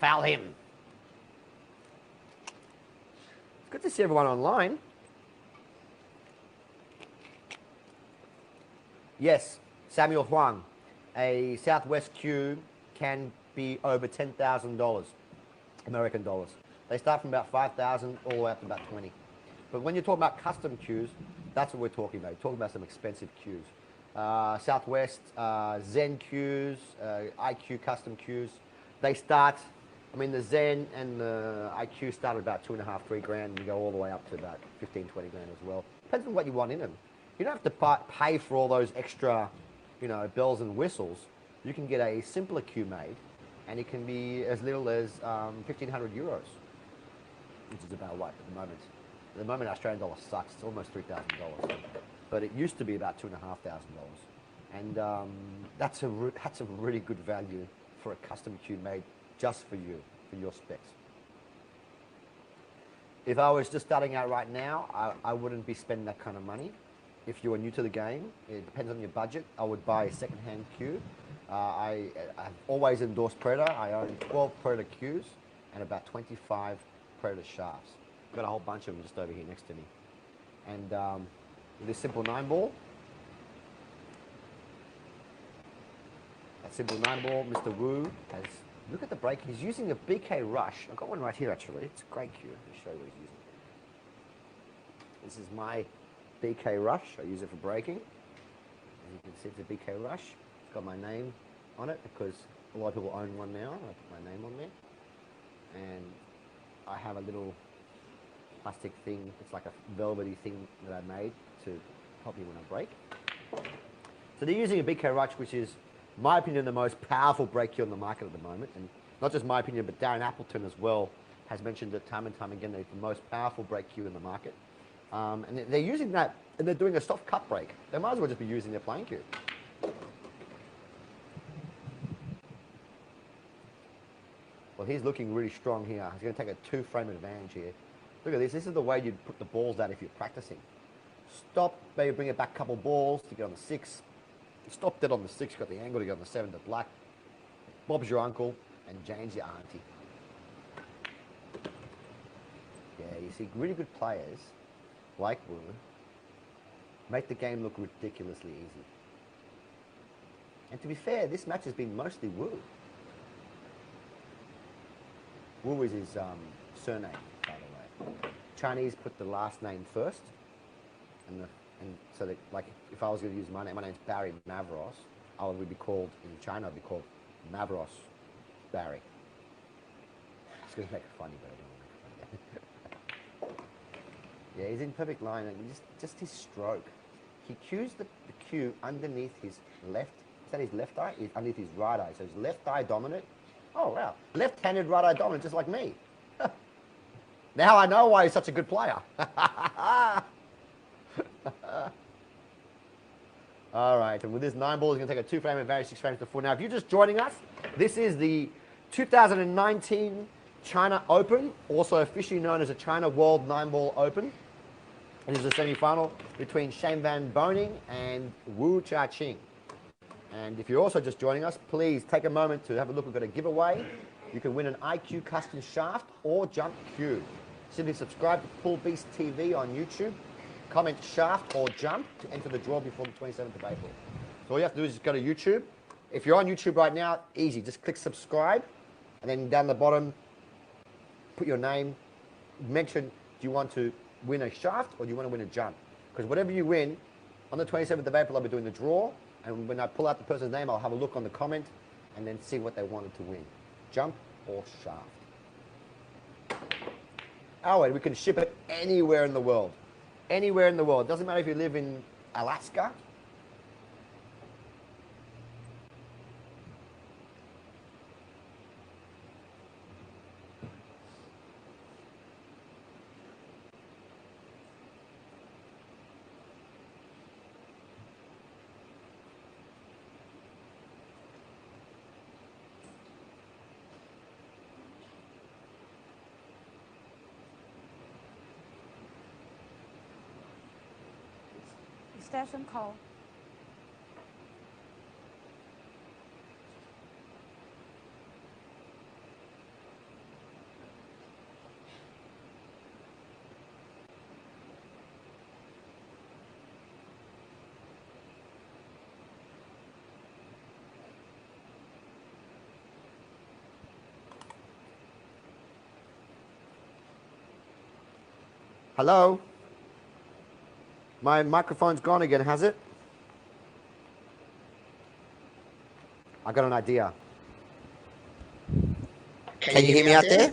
Foul him. It's good to see everyone online. Yes, Samuel Huang, a Southwest cue can be over $10,000 American dollars. They start from about 5,000 all the way up to about 20. But when you're talking about custom cues, that's what we're talking about. You're talking about some expensive cues. Southwest, Zen cues, IQ custom cues. They start, I mean, the Zen and the IQ start at about 2.5, 3 grand, and go all the way up to about 15, 20 grand as well. Depends on what you want in them. You don't have to pay for all those extra, you know, bells and whistles. You can get a simpler cue made, and it can be as little as 1,500 euros, which is about what at the moment. At the moment, Australian dollar sucks. It's almost $3,000. But it used to be about $2,500. And that's a really good value for a custom cue made just for you, for your specs. If I was just starting out right now, I wouldn't be spending that kind of money. If you are new to the game, it depends on your budget. I would buy a second-hand cue. I've always endorsed Predator. I own 12 Predator cues and about 25 Predator shafts. Got a whole bunch of them just over here next to me. And with this simple 9-ball, that simple 9-ball, Mr. Wu has, look at the break. He's using a BK Rush. I've got one right here actually. It's a great cue. Let me show you what he's using. This is my BK Rush. I use it for breaking. As you can see, it's a BK Rush. It's got my name on it because a lot of people own one now. I put my name on there. And I have a little plastic thing. It's like a velvety thing that I made to help me when I break. So they're using a BK Rush, which is, in my opinion, the most powerful break cue on the market at the moment. And not just my opinion, but Darren Appleton as well has mentioned it time and time again that it's the most powerful break cue in the market. And they're using that, and they're doing a soft cut break. They might as well just be using their playing cue. Well, he's looking really strong here. He's going to take a 2-frame advantage here. Look at this. This is the way you'd put the balls out if you're practicing. Stop, maybe bring it back a couple balls to get on the 6. Stop dead on the 6, got the angle to get on the 7 to black. Bob's your uncle, and Jane's your auntie. Yeah, you see, really good players like Wu make the game look ridiculously easy. And to be fair, this match has been mostly Wu. Wu is his surname, by the way. Chinese put the last name first, and so that, like, if I was going to use my name's Barry Mavros, I would be called, in China, I'd be called Mavros Barry. I was going to make it funny, but I don't want to make it funny. Yeah, he's in perfect line, and just his stroke. He cues the cue underneath his left, is that his left eye? Underneath his right eye. So his left eye dominant. Oh, wow. Left-handed, right eye dominant, just like me. Now I know why he's such a good player. All right, and with this 9-ball, he's going to take a 2-frame advantage, 6 frames to 4. Now, if you're just joining us, this is the 2019 China Open, also officially known as the China World 9-Ball Open. This is the semi-final between Shane Van Boening and Wu Jia-qing. And if you're also just joining us, please take a moment to have a look. We've got a giveaway. You can win an IQ custom shaft or jump cue. Simply subscribe to PoolBeast TV on YouTube. Comment shaft or jump to enter the draw before the 27th of April. So all you have to do is just go to YouTube. If you're on YouTube right now, easy. Just click subscribe. And then down the bottom, put your name. Mention, do you want to win a shaft or do you want to win a jump? Because whatever you win, on the 27th of April, I'll be doing the draw. And when I pull out the person's name, I'll have a look on the comment and then see what they wanted to win. Jump or shaft. Oh, and we can ship it anywhere in the world. Anywhere in the world. Doesn't matter if you live in Alaska. Extension call. Hello? My microphone's gone again, has it? I got an idea. Can you hear me out there?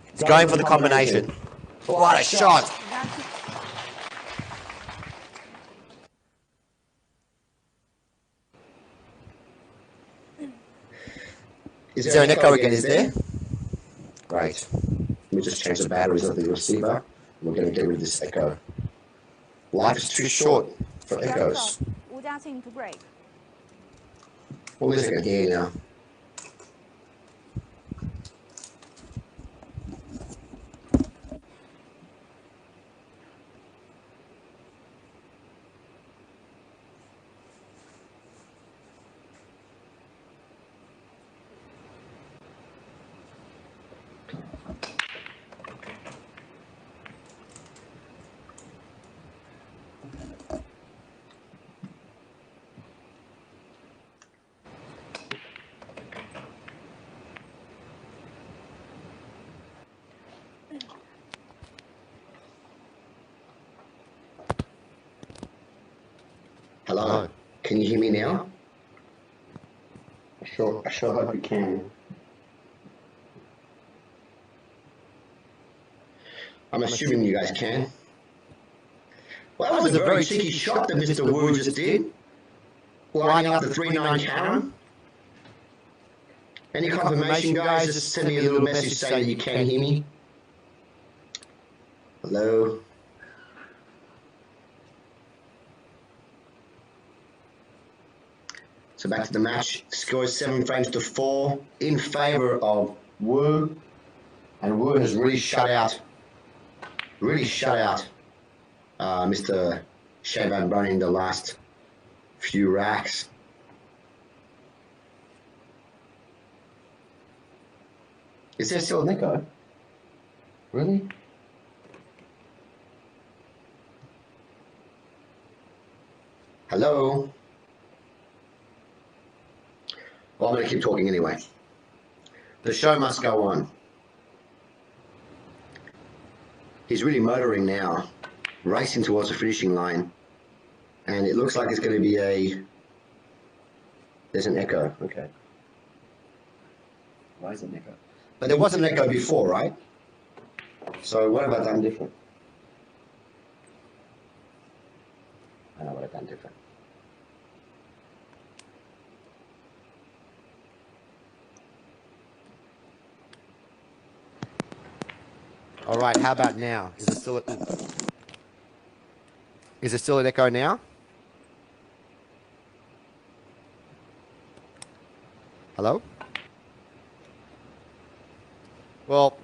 It's going for the combination. What a shot! Is there an echo again, is there? Great. Let me just change the batteries of the receiver. We're going to get rid of this echo. Life is too short for echoes. Wu Jia-qing to break. Well, at least I can hear you now. Hello. Can you hear me now? I sure hope you can. I'm assuming you guys can. Well, that was a very cheeky shot that Mr. Wu just did. Lining up the 3-9 Karen. Any confirmation, guys? Just send me a little message saying that you can hear me. Hello. So back to the match. Score is 7 frames to 4 in favour of Wu. And Wu has really shut out Mr. Shane Van Boening in the last few racks. Is there still an echo? Really? Hello? Well, I'm going to keep talking anyway. The show must go on. He's really motoring now, racing towards the finishing line. And it looks like it's going to be a... There's an echo. Okay. Why is it an echo? But there was an echo before, right? So what have I done different? I know what I've done different. All right, how about now? Is it still an echo now? Hello? Well,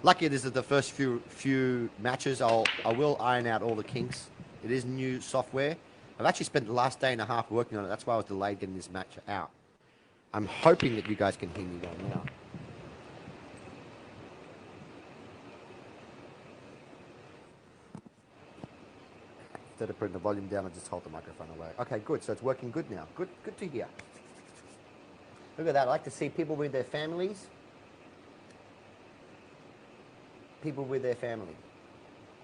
lucky this is the first few matches. I will iron out all the kinks. It is new software. I've actually spent the last day and a half working on it. That's why I was delayed getting this match out. I'm hoping that you guys can hear me right now. Instead of putting the volume down, I just hold the microphone away. Okay, good. So it's working good now. Good to hear. Look at that. I like to see people with their families. People with their family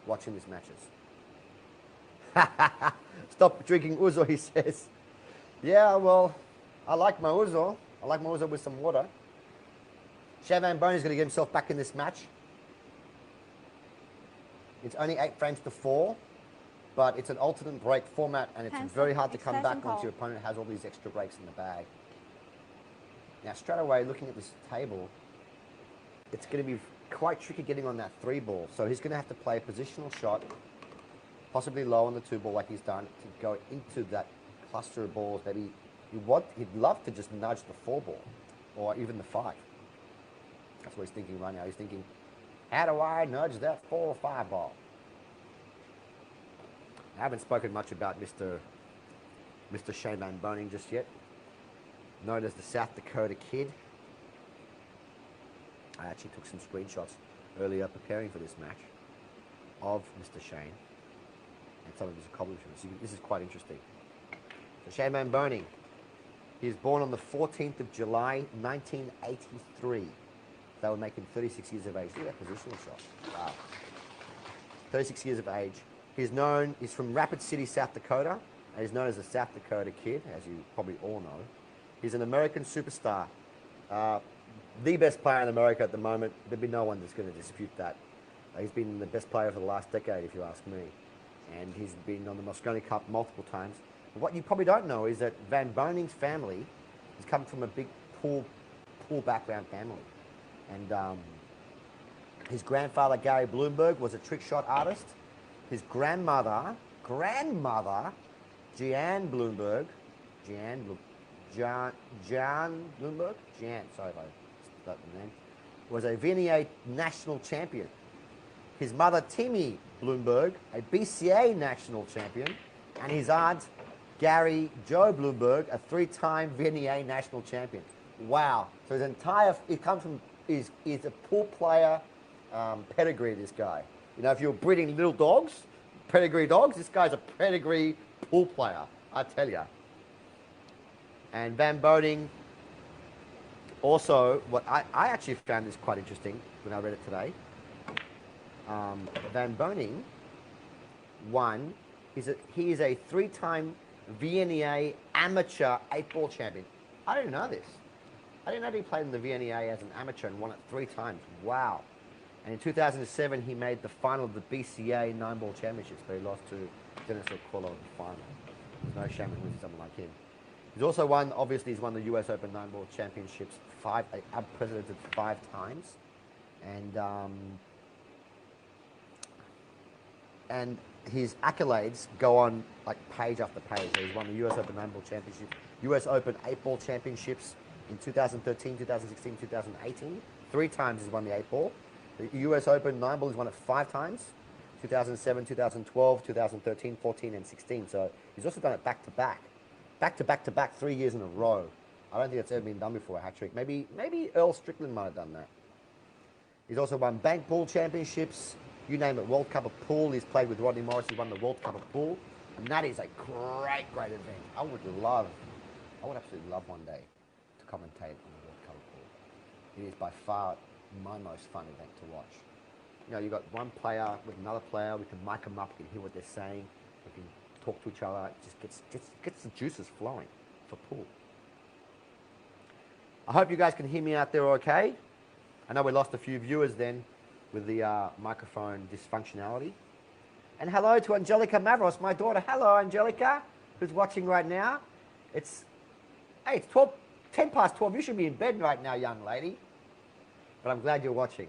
watching these matches. Stop drinking ouzo, he says. Yeah, well, I like my ouzo. I like my ouzo with some water. Shane Van Boening is going to get himself back in this match. It's only 8 frames to 4. But it's an alternate break format, and it's very hard to come back once your opponent has all these extra breaks in the bag. Now, straight away, looking at this table, it's going to be quite tricky getting on that 3 ball. So he's going to have to play a positional shot, possibly low on the 2 ball like he's done, to go into that cluster of balls. Maybe he'd love to just nudge the 4 ball, or even the 5. That's what he's thinking right now. He's thinking, how do I nudge that 4 or 5 ball? I haven't spoken much about Mr. Shane Van Boening just yet, known as the South Dakota Kid. I actually took some screenshots earlier preparing for this match of Mr. Shane and some of his accomplishments. This is quite interesting. So Shane Van Boening, he was born on the 14th of July, 1983. That would make him 36 years of age. Look at that positional shot. Wow. 36 years of age. He's from Rapid City, South Dakota, and he's known as the South Dakota Kid, as you probably all know. He's an American superstar, the best player in America at the moment. There'd be no one that's going to dispute that. He's been the best player for the last decade, if you ask me, and he's been on the Mosconi Cup multiple times. But what you probably don't know is that Van Boening's family has come from a big pool background family, and his grandfather, Gary Bloomberg, was a trick shot artist. His grandmother Jan Bloomberg, Jan Bloomberg, sorry if I forgot the name, was a VNEA national champion. His mother, Timmy Bloomberg, a BCA national champion, and his aunt, Gary Joe Bloomberg, a 3-time VNEA national champion. Wow. So his entire, it comes from, is a pool player pedigree, this guy. You know, if you're breeding little dogs, pedigree dogs, this guy's a pedigree pool player, I tell you. And Van Boening, also, what I actually found this quite interesting when I read it today. Van Boening won, he is a 3-time VNEA amateur 8-ball champion. I didn't know this. I didn't know he played in the VNEA as an amateur and won it 3 times. Wow. And in 2007, he made the final of the BCA 9-ball championships, but he lost to Dennis O'Connor in the final. There's no shame in losing someone like him. He's also won, obviously, he's won the US Open 9-ball championships unprecedented 5 times. And his accolades go on like page after page. So he's won the US Open 9-ball championship, US Open 8-ball championships in 2013, 2016, 2018. 3 times he's won the 8-ball. The US Open 9-ball he's won it 5 times. 2007, 2012, 2013, 14, and 16. So he's also done it back-to-back. Back-to-back-to-back 3 years in a row. I don't think it's ever been done before, a hat trick. Maybe Earl Strickland might have done that. He's also won bank pool championships. You name it, World Cup of Pool. He's played with Rodney Morris. He won the World Cup of Pool. And that is a great, great event. I would absolutely love one day to commentate on the World Cup of Pool. It is by far my most fun event to watch. You know, you've got one player with another player. We can mic them up. We can hear what they're saying. We can talk to each other. It just gets the juices flowing for pool. I hope you guys can hear me out there okay. I know we lost a few viewers then with the microphone dysfunctionality. And hello to Angelica Mavros, my daughter. Hello, Angelica, who's watching right now. It's 10 past 12. You should be in bed right now, young lady. But I'm glad you're watching.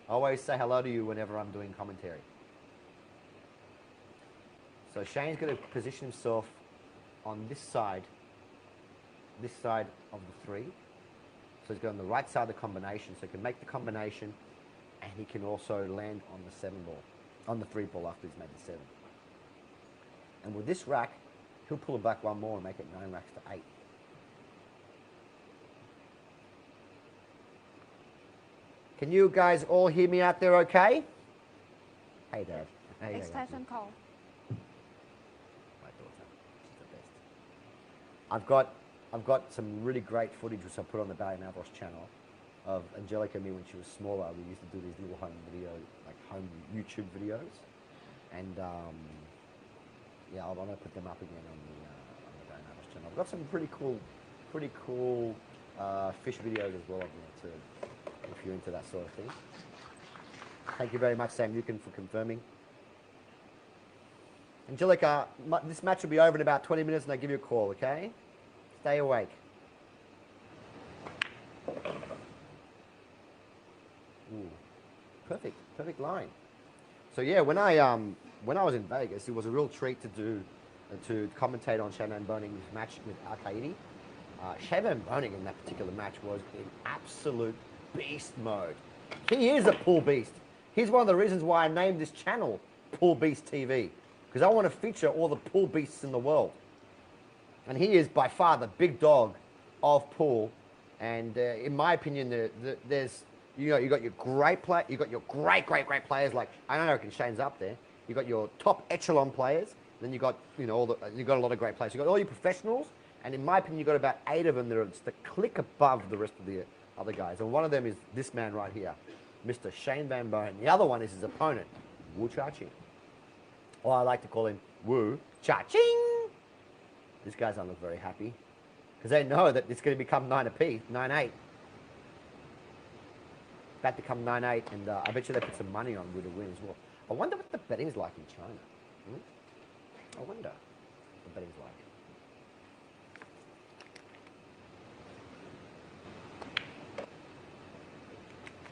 I always say hello to you whenever I'm doing commentary. So Shane's going to position himself on this side of the 3. So he's going on the right side of the combination, so he can make the combination, and he can also land on the 7-ball, on the 3-ball after he's made the 7. And with this rack, he'll pull it back one more and make it 9 racks to 8. Can you guys all hear me out there okay? Hey, Dad. Hey, Extension call. My daughter. She's the best. I've got some really great footage which I put on the Barry Mavros channel of Angelica and me when she was smaller. We used to do these little home videos, like home YouTube videos. And yeah, I'm going to put them up again on the Barry Mavros channel. I've got some pretty cool fish videos as well of there too, if you're into that sort of thing. Thank you very much, Sam Newcomb, for confirming. Angelica, this match will be over in about 20 minutes and I'll give you a call, okay? Stay awake. Ooh, perfect line. So yeah, when I was in Vegas, it was a real treat to commentate on Shane Van Boning's match with Alcaide. Shane Van Boning in that particular match was in absolute beast mode. He is a pool beast. He's one of the reasons why I named this channel PoolBeast TV, because I want to feature all the pool beasts in the world. And he is by far the big dog of pool. And in my opinion, there's you got your great great players like, I don't reckon Shane's up there. You got your top echelon players. Then you got you got a lot of great players. You got all your professionals, and in my opinion, you got about 8 of them that are just a click above the rest of the other guys. And one of them is this man right here, Mr. Shane Van Boning. The other one is his opponent, Wu Jia-qing. Or I like to call him Wu Jia-qing. These guys don't look very happy because they know that it's going to become 9-8. About to come 9-8, and I bet you they put some money on Wu to win as well. I wonder what the betting's like in China. I wonder what the betting's like.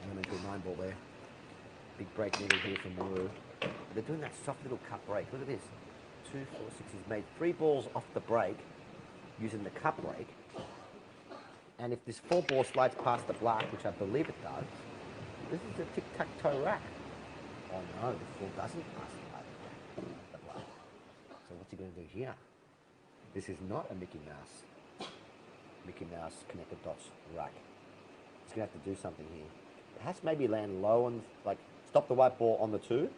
I'm going to do a 9-ball there. Big break needed here from Wu. They're doing that soft little cut break. Look at this. 2, 4, 6. He's made 3 balls off the break using the cup break. And if this 4 ball slides past the black, which I believe it does, this is a tic-tac-toe rack. Oh no, the 4 doesn't pass the black. So what's he going to do here? This is not a Mickey Mouse connected dots rack. He's going to have to do something here. Perhaps maybe land low on, like, stop the white ball on the 2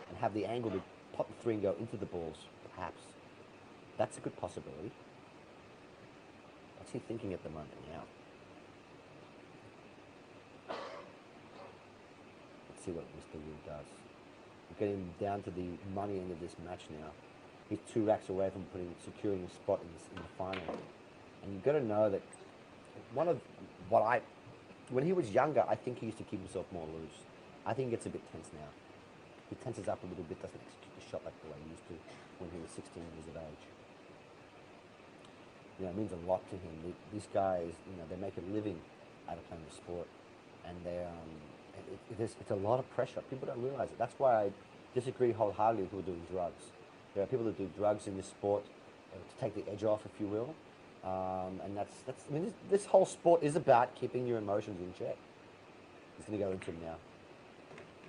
and have the angle to pop the 3 and go into the balls, perhaps. That's a good possibility. What's he thinking at the moment now? Let's see what Mr. Wu does. We're getting down to the money end of this match now. He's 2 racks away from securing a spot in the final. And you've got to know that when he was younger, I think he used to keep himself more loose. I think he gets a bit tense now. He tenses up a little bit, doesn't execute the shot like the way he used to when he was 16 years of age. You know, it means a lot to him. These guys, you know, they make a living out of playing the sport, and it's a lot of pressure. People don't realize it. That's why I disagree wholeheartedly with people doing drugs. There are people that do drugs in this sport to take the edge off, if you will, and that's. I mean, this whole sport is about keeping your emotions in check. He's going to go into him now.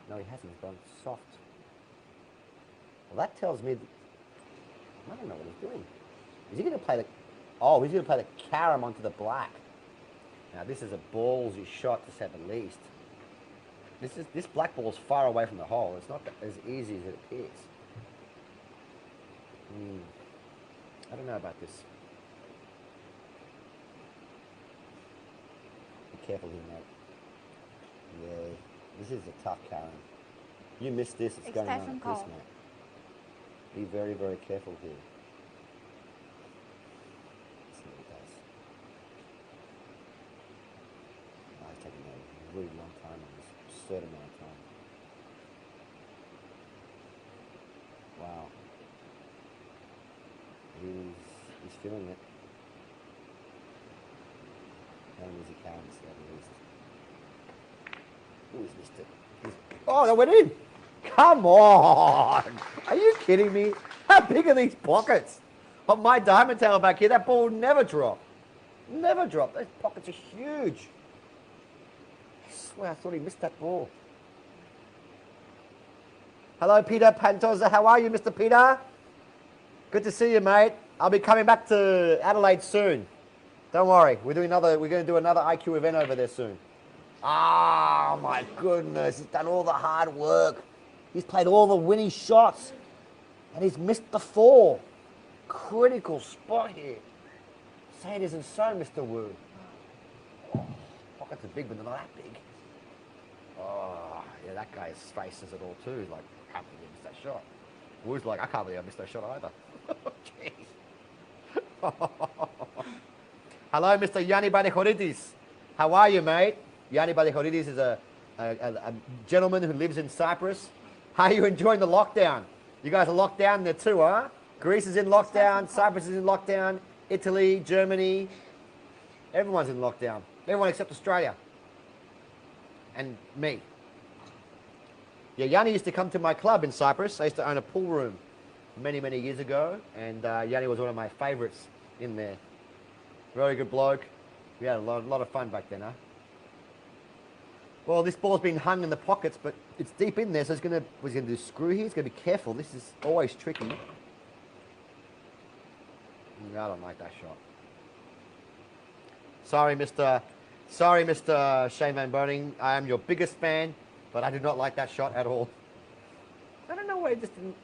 No, he hasn't. He's gone soft. Well, that tells me that I don't know what he's doing. Is he going to play the? Oh, he's going to play the carom onto the black. Now, this is a ballsy shot, to say the least. This black ball's far away from the hole. It's not as easy as it appears. I don't know about this. Be careful here, mate. Yeah, this is a tough carom. You miss this, it's going on like this, mate. Be very, very careful here. Let's see what it does. Oh, it's taking a really long time on this, absurd amount of time. Wow. He's feeling it. Not as he can, at least. Oh, he's missed it. Oh, that went in! Come on! Are you kidding me? How big are these pockets? On my diamond tail back here, that ball would never drop. Never drop. Those pockets are huge. I swear I thought he missed that ball. Hello, Peter Pantoza. How are you, Mr. Peter? Good to see you, mate. I'll be coming back to Adelaide soon. Don't worry. We're going to do another IQ event over there soon. Oh, my goodness. He's done all the hard work. He's played all the winning shots. And he's missed the 4. Critical spot here. Say it isn't so, Mr. Wu. Oh, pockets are big, but they're not that big. Oh, yeah, that guy's face says it all too. He's like, I can't believe I missed that shot. Wu's like, I can't believe I missed that shot either. Jeez. Hello, Mr. Yanni Badechoritis. How are you, mate? Yanni Badechoritis is a gentleman who lives in Cyprus. How are you enjoying the lockdown? You guys are locked down there too, huh? Greece is in lockdown, Cyprus is in lockdown, Italy, Germany. Everyone's in lockdown. Everyone except Australia. And me. Yeah, Yanni used to come to my club in Cyprus. I used to own a pool room many, many years ago. And Yanni was one of my favourites in there. Very good bloke. We had a lot of fun back then, huh? Well, this ball's been hung in the pockets, but it's deep in there, so he's going to do screw here. He's going to be careful. This is always tricky. I don't like that shot. Sorry, Mr. Shane Van Boening. I am your biggest fan, but I did not like that shot at all. I don't know why it just didn't,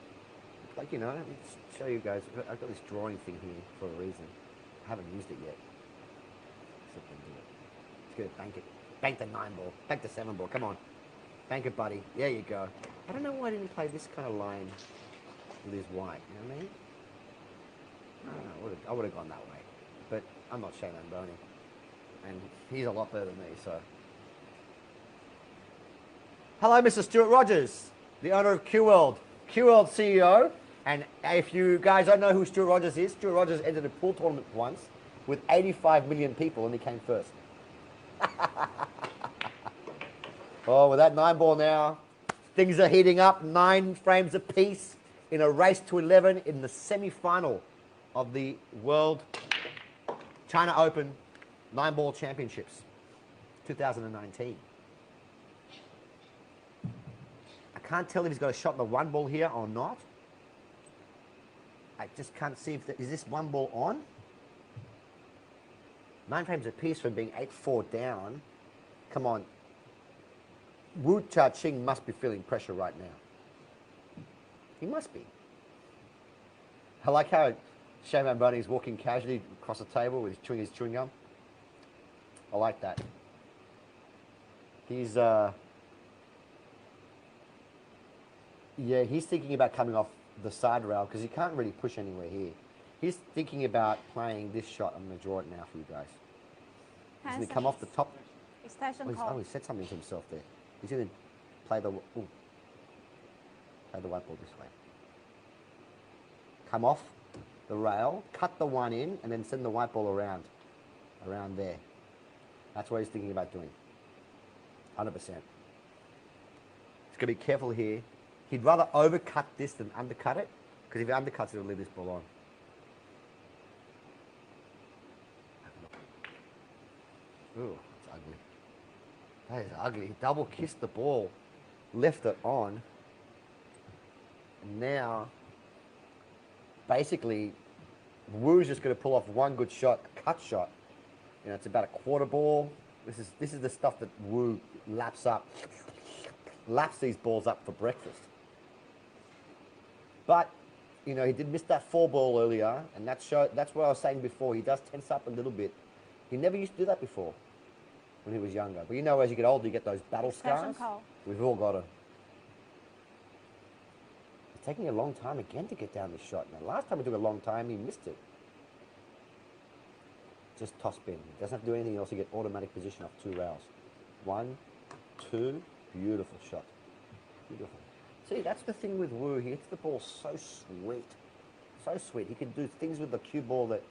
like, you know, let me show you guys. I've got this drawing thing here for a reason. I haven't used it yet. Let's go bank it. Bank the 9 ball. Bank the 7 ball. Come on. Bank it, buddy. There you go. I don't know why I didn't play this kind of line with his white. You know what I mean? I don't know. I would have gone that way. But I'm not Shane Van Boening. And he's a lot better than me, so. Hello, Mr. Stuart Rogers, the owner of QWorld. QWorld CEO. And if you guys don't know who Stuart Rogers is, Stuart Rogers entered a pool tournament once with 85 million people and he came first. Oh, with that 9 ball now, things are heating up, 9 frames apiece. in a race to 11 in the semi-final of the World China Open 9-ball Championships 2019. I can't tell if he's got a shot in the 1 ball here or not. I just can't see if is this 1 ball on? 9 frames apiece from being 8-4 down. Come on. Wu Jia-qing must be feeling pressure right now. He must be. I like how Shane Boening is walking casually across the table with his chewing gum. I like that. He's yeah, he's thinking about coming off the side rail because he can't really push anywhere here. He's thinking about playing this shot. I'm going to draw it now for you guys. He's going to come off the top. Extension call. Oh, he said something to himself there. He's going to play the white ball this way. Come off the rail, cut the 1 in, and then send the white ball around there. That's what he's thinking about doing. 100%. He's got to be careful here. He'd rather overcut this than undercut it, because if he undercuts it, it'll leave this ball on. Ooh, that's ugly. That is ugly. He double kissed the ball, left it on, and now, basically, Wu's just going to pull off 1 good shot, a cut shot. You know, it's about a quarter ball. This is the stuff that Wu laps these balls up for breakfast. But, you know, he did miss that 4 ball earlier, and that's what I was saying before. He does tense up a little bit. He never used to do that before when he was younger. But you know, as you get older, you get those battle scars. We've all got them. It's taking a long time again to get down this shot. Now, last time it took a long time, he missed it. Just toss spin. Doesn't have to do anything else. You get automatic position off 2 rails. 1, 2. Beautiful shot. Beautiful. See, that's the thing with Wu. He hits the ball so sweet. So sweet. He can do things with the cue ball that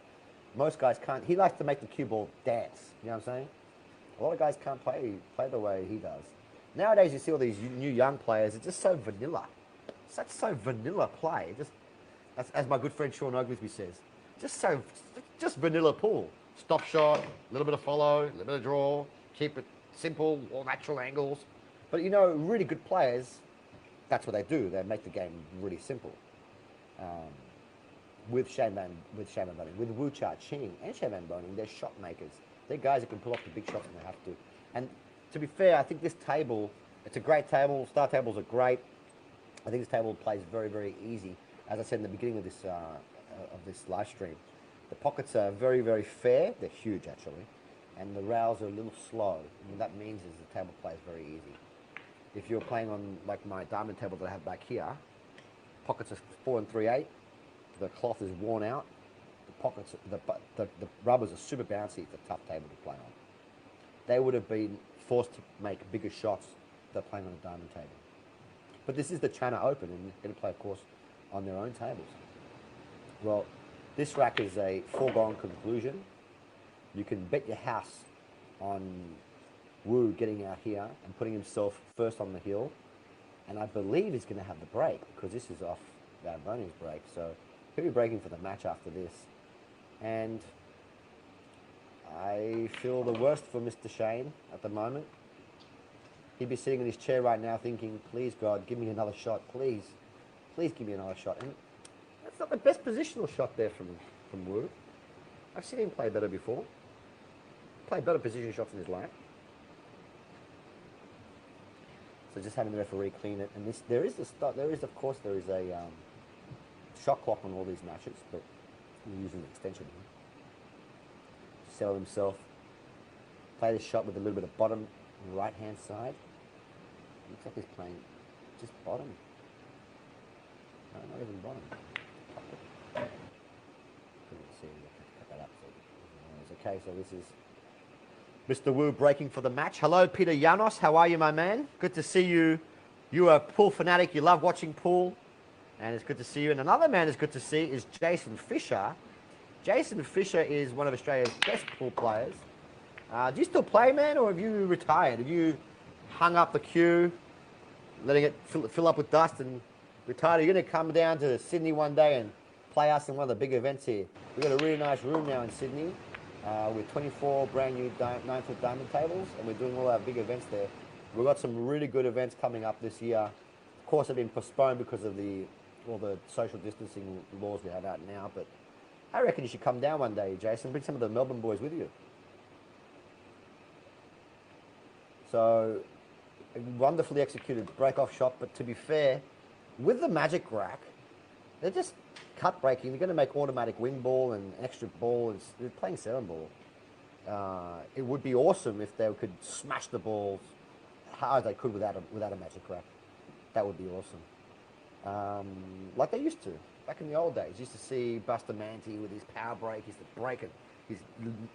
most guys can't. He likes to make the cue ball dance. You know what I'm saying? A lot of guys can't play the way he does. Nowadays, you see all these new young players. It's just so vanilla. So vanilla play. Just as my good friend Sean Oglesby says, just vanilla pool. Stop shot, a little bit of follow, a little bit of draw. Keep it simple, all natural angles. But you know, really good players, that's what they do. They make the game really simple. With Shane Boening, with Wu Jia-qing and Shane Boening, they're shot makers. They're guys that can pull off the big shots when they have to. And to be fair, I think this table, it's a great table. Star tables are great. I think this table plays very, very easy. As I said in the beginning of this live stream, the pockets are very, very fair. They're huge, actually. And the rails are a little slow. And what that means is the table plays very easy. If you're playing on, like, my diamond table that I have back here, pockets are 4 3/8. The cloth is worn out. The pockets, the rubbers are super bouncy. It's a tough table to play on. They would have been forced to make bigger shots if they're playing on a diamond table. But this is the China Open, and they're going to play, of course, on their own tables. Well, this rack is a foregone conclusion. You can bet your house on Wu getting out here and putting himself first on the hill. And I believe he's going to have the break, because this is off Boening's break. So he'll be breaking for the match after this. And I feel the worst for Mr. Shane at the moment. He'd be sitting in his chair right now thinking, please, God, give me another shot. Please. Please give me another shot. And that's not the best positional shot there from Wu. I've seen him play better before. Played better position shots in his life. So just having the referee clean it. And there is a shot clock on all these matches, but we're using the extension here. Settle himself. Play the shot with a little bit of bottom right hand side. Looks like he's playing just bottom. No, not even bottom. Couldn't see him. Cut that up. So okay, so this is Mr. Wu breaking for the match. Hello, Peter Janos. How are you, my man? Good to see you. You are a pool fanatic. You love watching pool. And it's good to see you. And another man is good to see is Jason Fisher. Jason Fisher is one of Australia's best pool players. Do you still play, man, or have you retired? Have you hung up the cue, letting it fill up with dust and Ricardo, you're going to come down to Sydney one day and play us in one of the big events here. We've got a really nice room now in Sydney with 24 brand new 9-foot diamond tables, and we're doing all our big events there. We've got some really good events coming up this year. Of course, they've been postponed because of all the social distancing laws we have out now, but I reckon you should come down one day, Jason. Bring some of the Melbourne boys with you. So, a wonderfully executed break-off shot, but to be fair, with the Magic Rack, they're just cut breaking. They're going to make automatic wing ball and extra ball. They're playing 7-ball. It would be awesome if they could smash the balls hard as they could without a Magic Rack. That would be awesome. Like they used to. Back in the old days, used to see Buster Manti with his power break. He used to break it. His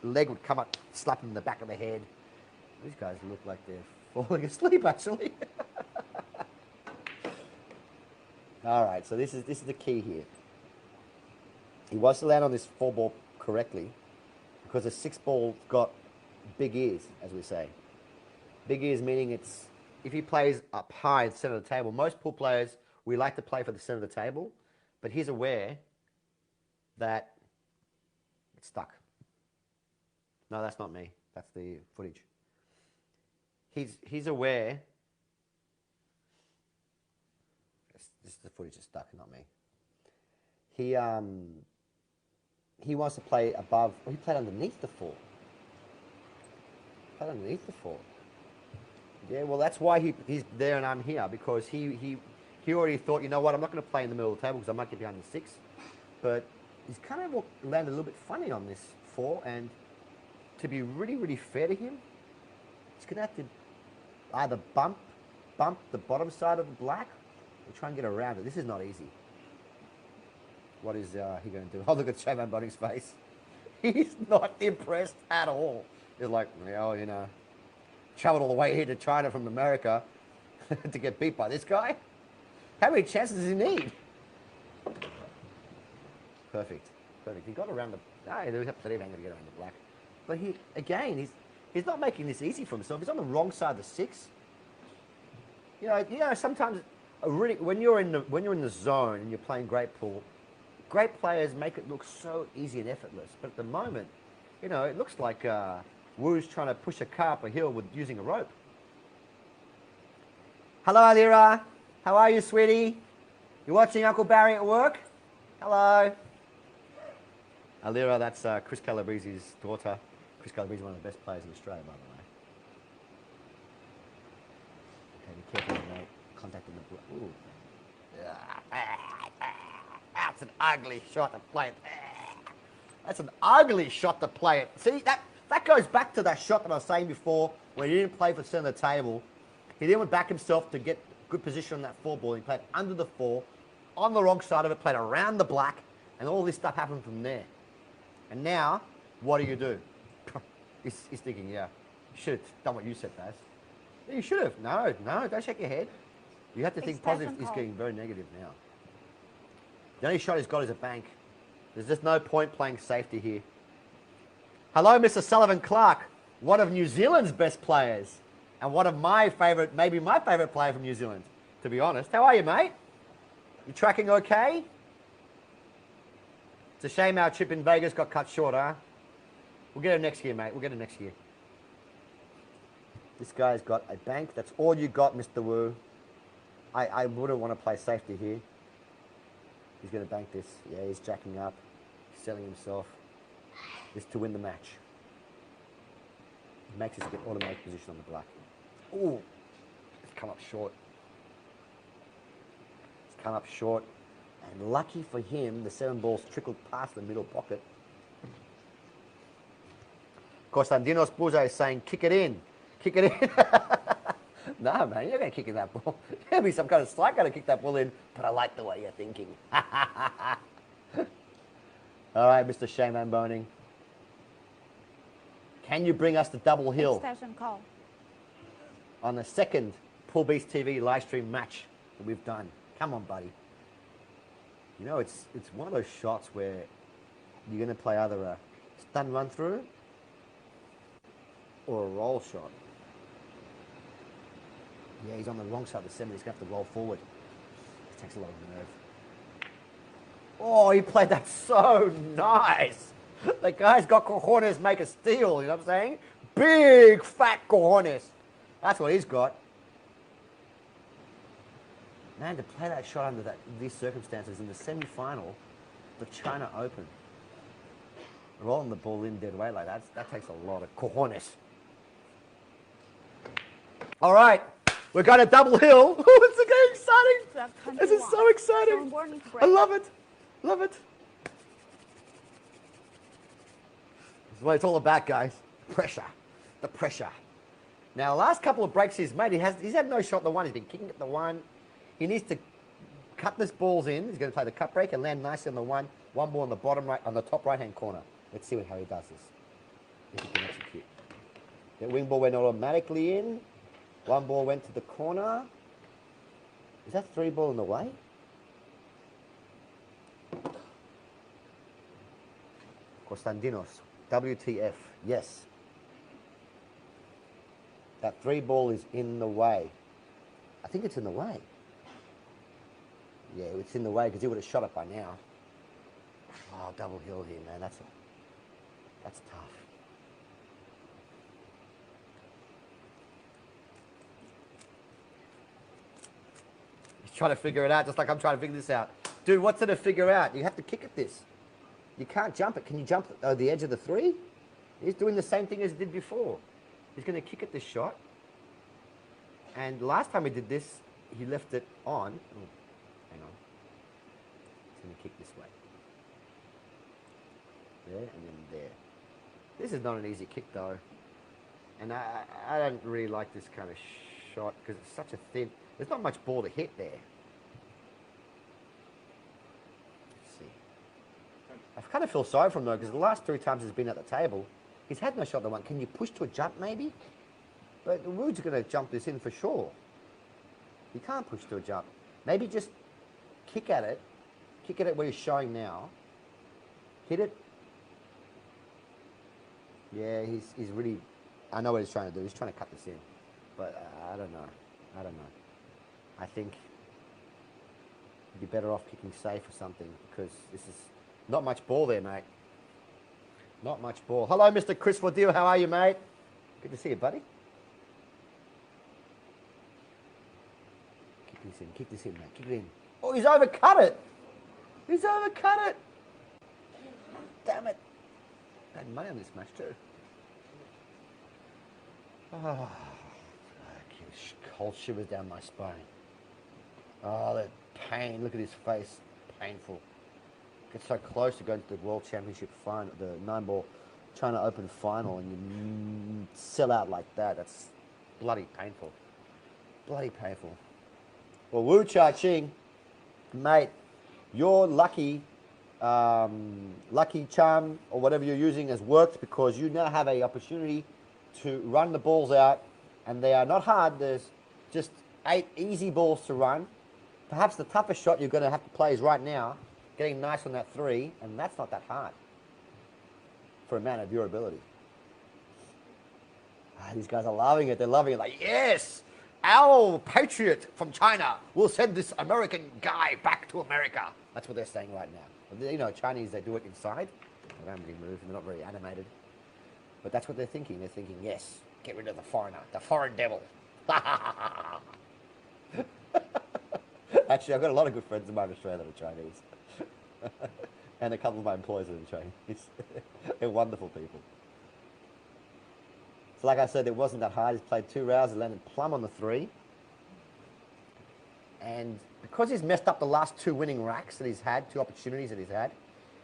leg would come up, slap him in the back of the head. These guys look like they're falling asleep, actually. All right, so this is the key here. He wants to land on this 4-ball correctly because the 6-ball got big ears, as we say. Big ears meaning it's, if he plays up high at the center of the table, most pool players, we like to play for the center of the table, but he's aware that it's stuck. No, that's not me. That's the footage. He's aware. The footage is stuck, not me. He wants to play above. Well, he played underneath the 4. Played underneath the 4. Yeah, well, that's why he's there and I'm here, because he already thought, you know what, I'm not going to play in the middle of the table because I might get behind the 6. But he's kind of landed a little bit funny on this 4, and to be really, really fair to him, he's going to have to either bump the bottom side of the black or try and get around it. This is not easy. What is he going to do? Oh, look at Shaman Boenning's face. He's not impressed at all. He's like, well, you know, traveled all the way here to China from America to get beat by this guy? How many chances does he need? Perfect. Perfect. He got around the... No, there was plenty of angle to get around the black. But he's not making this easy for himself. He's on the wrong side of the 6. You know, sometimes when you're in the zone and you're playing great pool, great players make it look so easy and effortless. But at the moment, you know, it looks like Wu's trying to push a car up a hill with using a rope. Hello, Alira. How are you, sweetie? You watching Uncle Barry at work? Hello. Alira, that's Chris Calabrese's daughter. Chris Calabrese is one of the best players in Australia, by the way. Okay, be careful, mate. Contacting the... Ooh. That's an ugly shot to play it. That's an ugly shot to play it. See, that goes back to that shot that I was saying before, where he didn't play for the center of the table. He then went back himself to get good position on that 4-ball. He played under the 4, on the wrong side of it, played around the black, and all this stuff happened from there. And now, what do? He's thinking, yeah, you should have done what you said, Baz. Yeah, you should have. No, don't shake your head. You have to think positive. He's getting very negative now. The only shot he's got is a bank. There's just no point playing safety here. Hello, Mr. Sullivan Clark, one of New Zealand's best players, and one of my favourite, maybe my favourite player from New Zealand, to be honest. How are you, mate? You tracking okay? It's a shame our trip in Vegas got cut short, huh? We'll get him next year, mate. We'll get him next year. This guy's got a bank. That's all you got, Mr. Wu. I wouldn't want to play safety here. He's going to bank this. Yeah, he's jacking up. He's selling himself. This to win the match. He makes us get automatic position on the black. Ooh, it's come up short. It's come up short. And lucky for him, the 7-ball's trickled past the middle pocket. Constantinos Buza is saying, kick it in. Kick it in. No, man, you're going to kick in that ball. There'll be some kind of psycho to kick that ball in, but I like the way you're thinking. All right, Mr. Shaman Boening. Can you bring us the double hill Call. on the second PoolBeast TV live stream match that we've done? Come on, buddy. You know, it's one of those shots where you're going to play either a stun run through or a roll shot. Yeah, he's on the wrong side of the 7. He's going to have to roll forward. It takes a lot of nerve. Oh, he played that so nice. The guy's got cojones, make a steal, you know what I'm saying? Big, fat cojones. That's what he's got. Man, to play that shot under these circumstances in the semi-final, the China Open, rolling the ball in dead weight like that takes a lot of cojones. All right, we're going to double hill. Oh, it's getting exciting. This is so exciting. I love it. Love it. This is what it's all about, guys. Pressure. The pressure. Now, the last couple of breaks he's made, he's had no shot at the one. He's been kicking at the one. He needs to cut this balls in. He's going to play the cut break and land nicely on the one. One ball on the bottom right, on the top right-hand corner. Let's see how he does this. If he can execute. The wing ball went automatically in. One ball went to the corner. Is that 3 ball in the way? Constantinos. WTF. Yes. That 3 ball is in the way. I think it's in the way. Yeah, it's in the way because he would have shot it by now. Oh, double hill here, man. That's tough. He's trying to figure it out just like I'm trying to figure this out. Dude, what's it to figure out? You have to kick at this. You can't jump it. Can you jump the edge of the 3? He's doing the same thing as he did before. He's going to kick at this shot. And last time he did this, he left it on. Oh, hang on. He's going to kick this way. There and then there. This is not an easy kick though. And I don't really like this kind of shot because it's such a thin, there's not much ball to hit there. Let's see. I kind of feel sorry for him though because the last 3 times he's been at the table, he's had no shot at the one. Can you push to a jump maybe? But Wu's going to jump this in for sure. You can't push to a jump. Maybe just kick at it. Kick at it where he's showing now. Hit it. Yeah, he's really... I know what he's trying to do. He's trying to cut this in. But I don't know. I don't know. I think you'd be better off kicking safe or something because this is not much ball there, mate. Not much ball. Hello, Mr. Chris Waddell. How are you, mate? Good to see you, buddy. Kick this in, mate. Kick it in. Oh, he's overcut it. He's overcut it. Damn it. I had money on this match, too. Oh, cold shivers down my spine. Oh, that pain. Look at his face. Painful. Gets so close to going to the World Championship final, the 9-ball China Open final, and you sell out like that. That's bloody painful. Bloody painful. Well, Wu Jia-qing, mate, your lucky charm or whatever you're using has worked because you now have an opportunity to run the balls out, and they are not hard. There's just 8 easy balls to run. Perhaps the toughest shot you're going to have to play is right now, getting nice on that 3, and that's not that hard for a man of your ability. These guys are loving it. They're loving it. Like, yes, our patriot from China will send this American guy back to America. That's what they're saying right now. You know, Chinese, they do it inside. They don't really move. They're not very animated. But that's what they're thinking. They're thinking, yes, get rid of the foreigner, the foreign devil. Actually, I've got a lot of good friends of mine in Australia that are Chinese. And a couple of my employees are Chinese. They're wonderful people. So like I said, it wasn't that hard. He's played 2 rounds, he landed plumb on the 3. And because he's messed up the last 2 winning racks that he's had, 2 opportunities that he's had,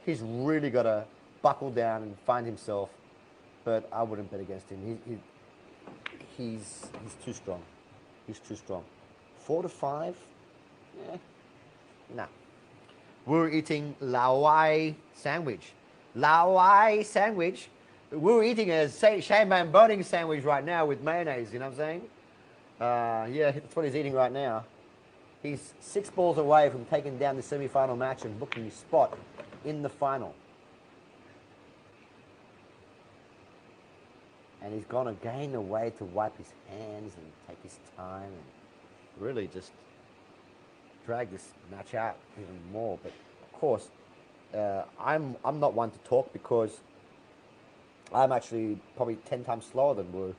he's really got to buckle down and find himself. But I wouldn't bet against him. He's too strong. He's too strong. 4 to 5? Yeah. Nah. We're eating Laowai sandwich. Laowai sandwich. We're eating a Shanghai Boening sandwich right now with mayonnaise, you know what I'm saying? Yeah, that's what he's eating right now. He's 6 balls away from taking down the semi-final match and booking his spot in the final. And he's gone to gain a way to wipe his hands and take his time and really just drag this match out even more. But of course, I'm not one to talk because I'm actually probably 10 times slower than Wu.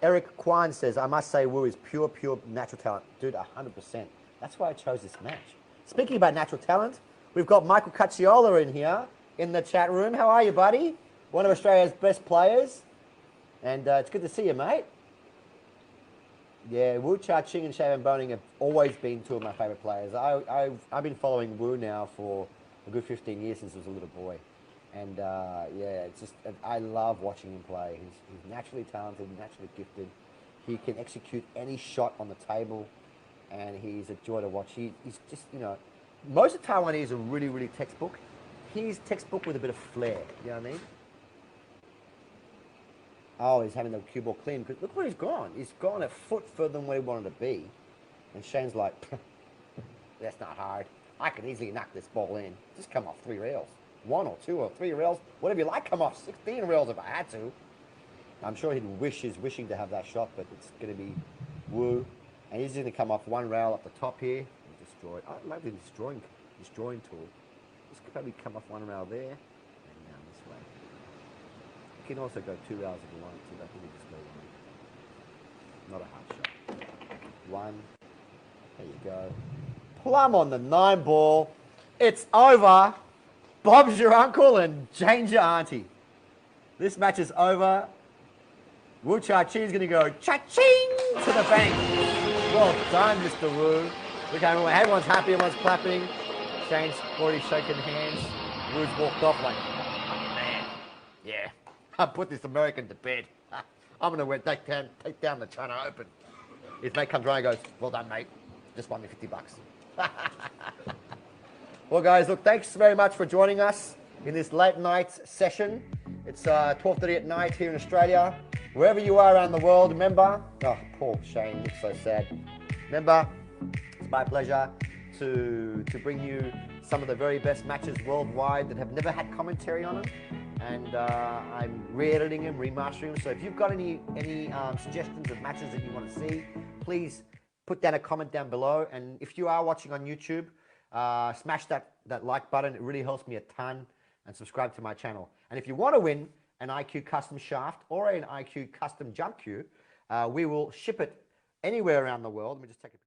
Eric Kwan says, I must say Wu is pure natural talent. Dude, 100%. That's why I chose this match. Speaking about natural talent, we've got Michael Cacciola in here in the chat room. How are you, buddy? One of Australia's best players. And it's good to see you, mate. Yeah, Wu Jia-qing and Boening have always been two of my favourite players. I've been following Wu now for a good 15 years since I was a little boy. And yeah, it's just, I love watching him play. He's naturally talented, naturally gifted. He can execute any shot on the table, and he's a joy to watch. He's just, you know, most of Taiwanese are really textbook. He's textbook with a bit of flair, you know what I mean? Oh, he's having the cue ball clean, because look where he's gone. He's gone a foot further than where he wanted to be. And Shane's like, that's not hard. I can easily knock this ball in. Just come off 3 rails. 1 or 2 or 3 rails, whatever you like, come off 16 rails if I had to. I'm sure he's wishing to have that shot, but it's going to be Wu. And he's going to come off 1 rail up the top here and destroy. I love the destroying tool. Just probably come off 1 rail there and down this way. You can also go 2 rails if you want to, but I think you just go 1. Not a hard shot. 1. There you go. Plum on the 9 ball. It's over. Bob's your uncle and Jane's your auntie. This match is over. Wu Jia-qing is going to go cha-ching to the bank. Well done, Mr. Wu. Look, everyone's happy, everyone's clapping. Shane's already shaking hands. Wu's walked off like, oh man, yeah, I put this American to bed. I'm going to take down the China Open. His mate comes around and goes, well done, mate. Just won me $50. Well, guys, look, thanks very much for joining us in this late night session. It's 12:30 at night here in Australia. Wherever you are around the world, remember, oh, poor Shane, looks so sad. Remember, it's my pleasure to bring you some of the very best matches worldwide that have never had commentary on them. And I'm re-editing them, remastering them. So if you've got any suggestions of matches that you want to see, please put down a comment down below. And if you are watching on YouTube, smash that like button. It really helps me a ton. And subscribe to my channel. And if you want to win an IQ custom shaft or an IQ custom jump cue, we will ship it anywhere around the world. Let me just take a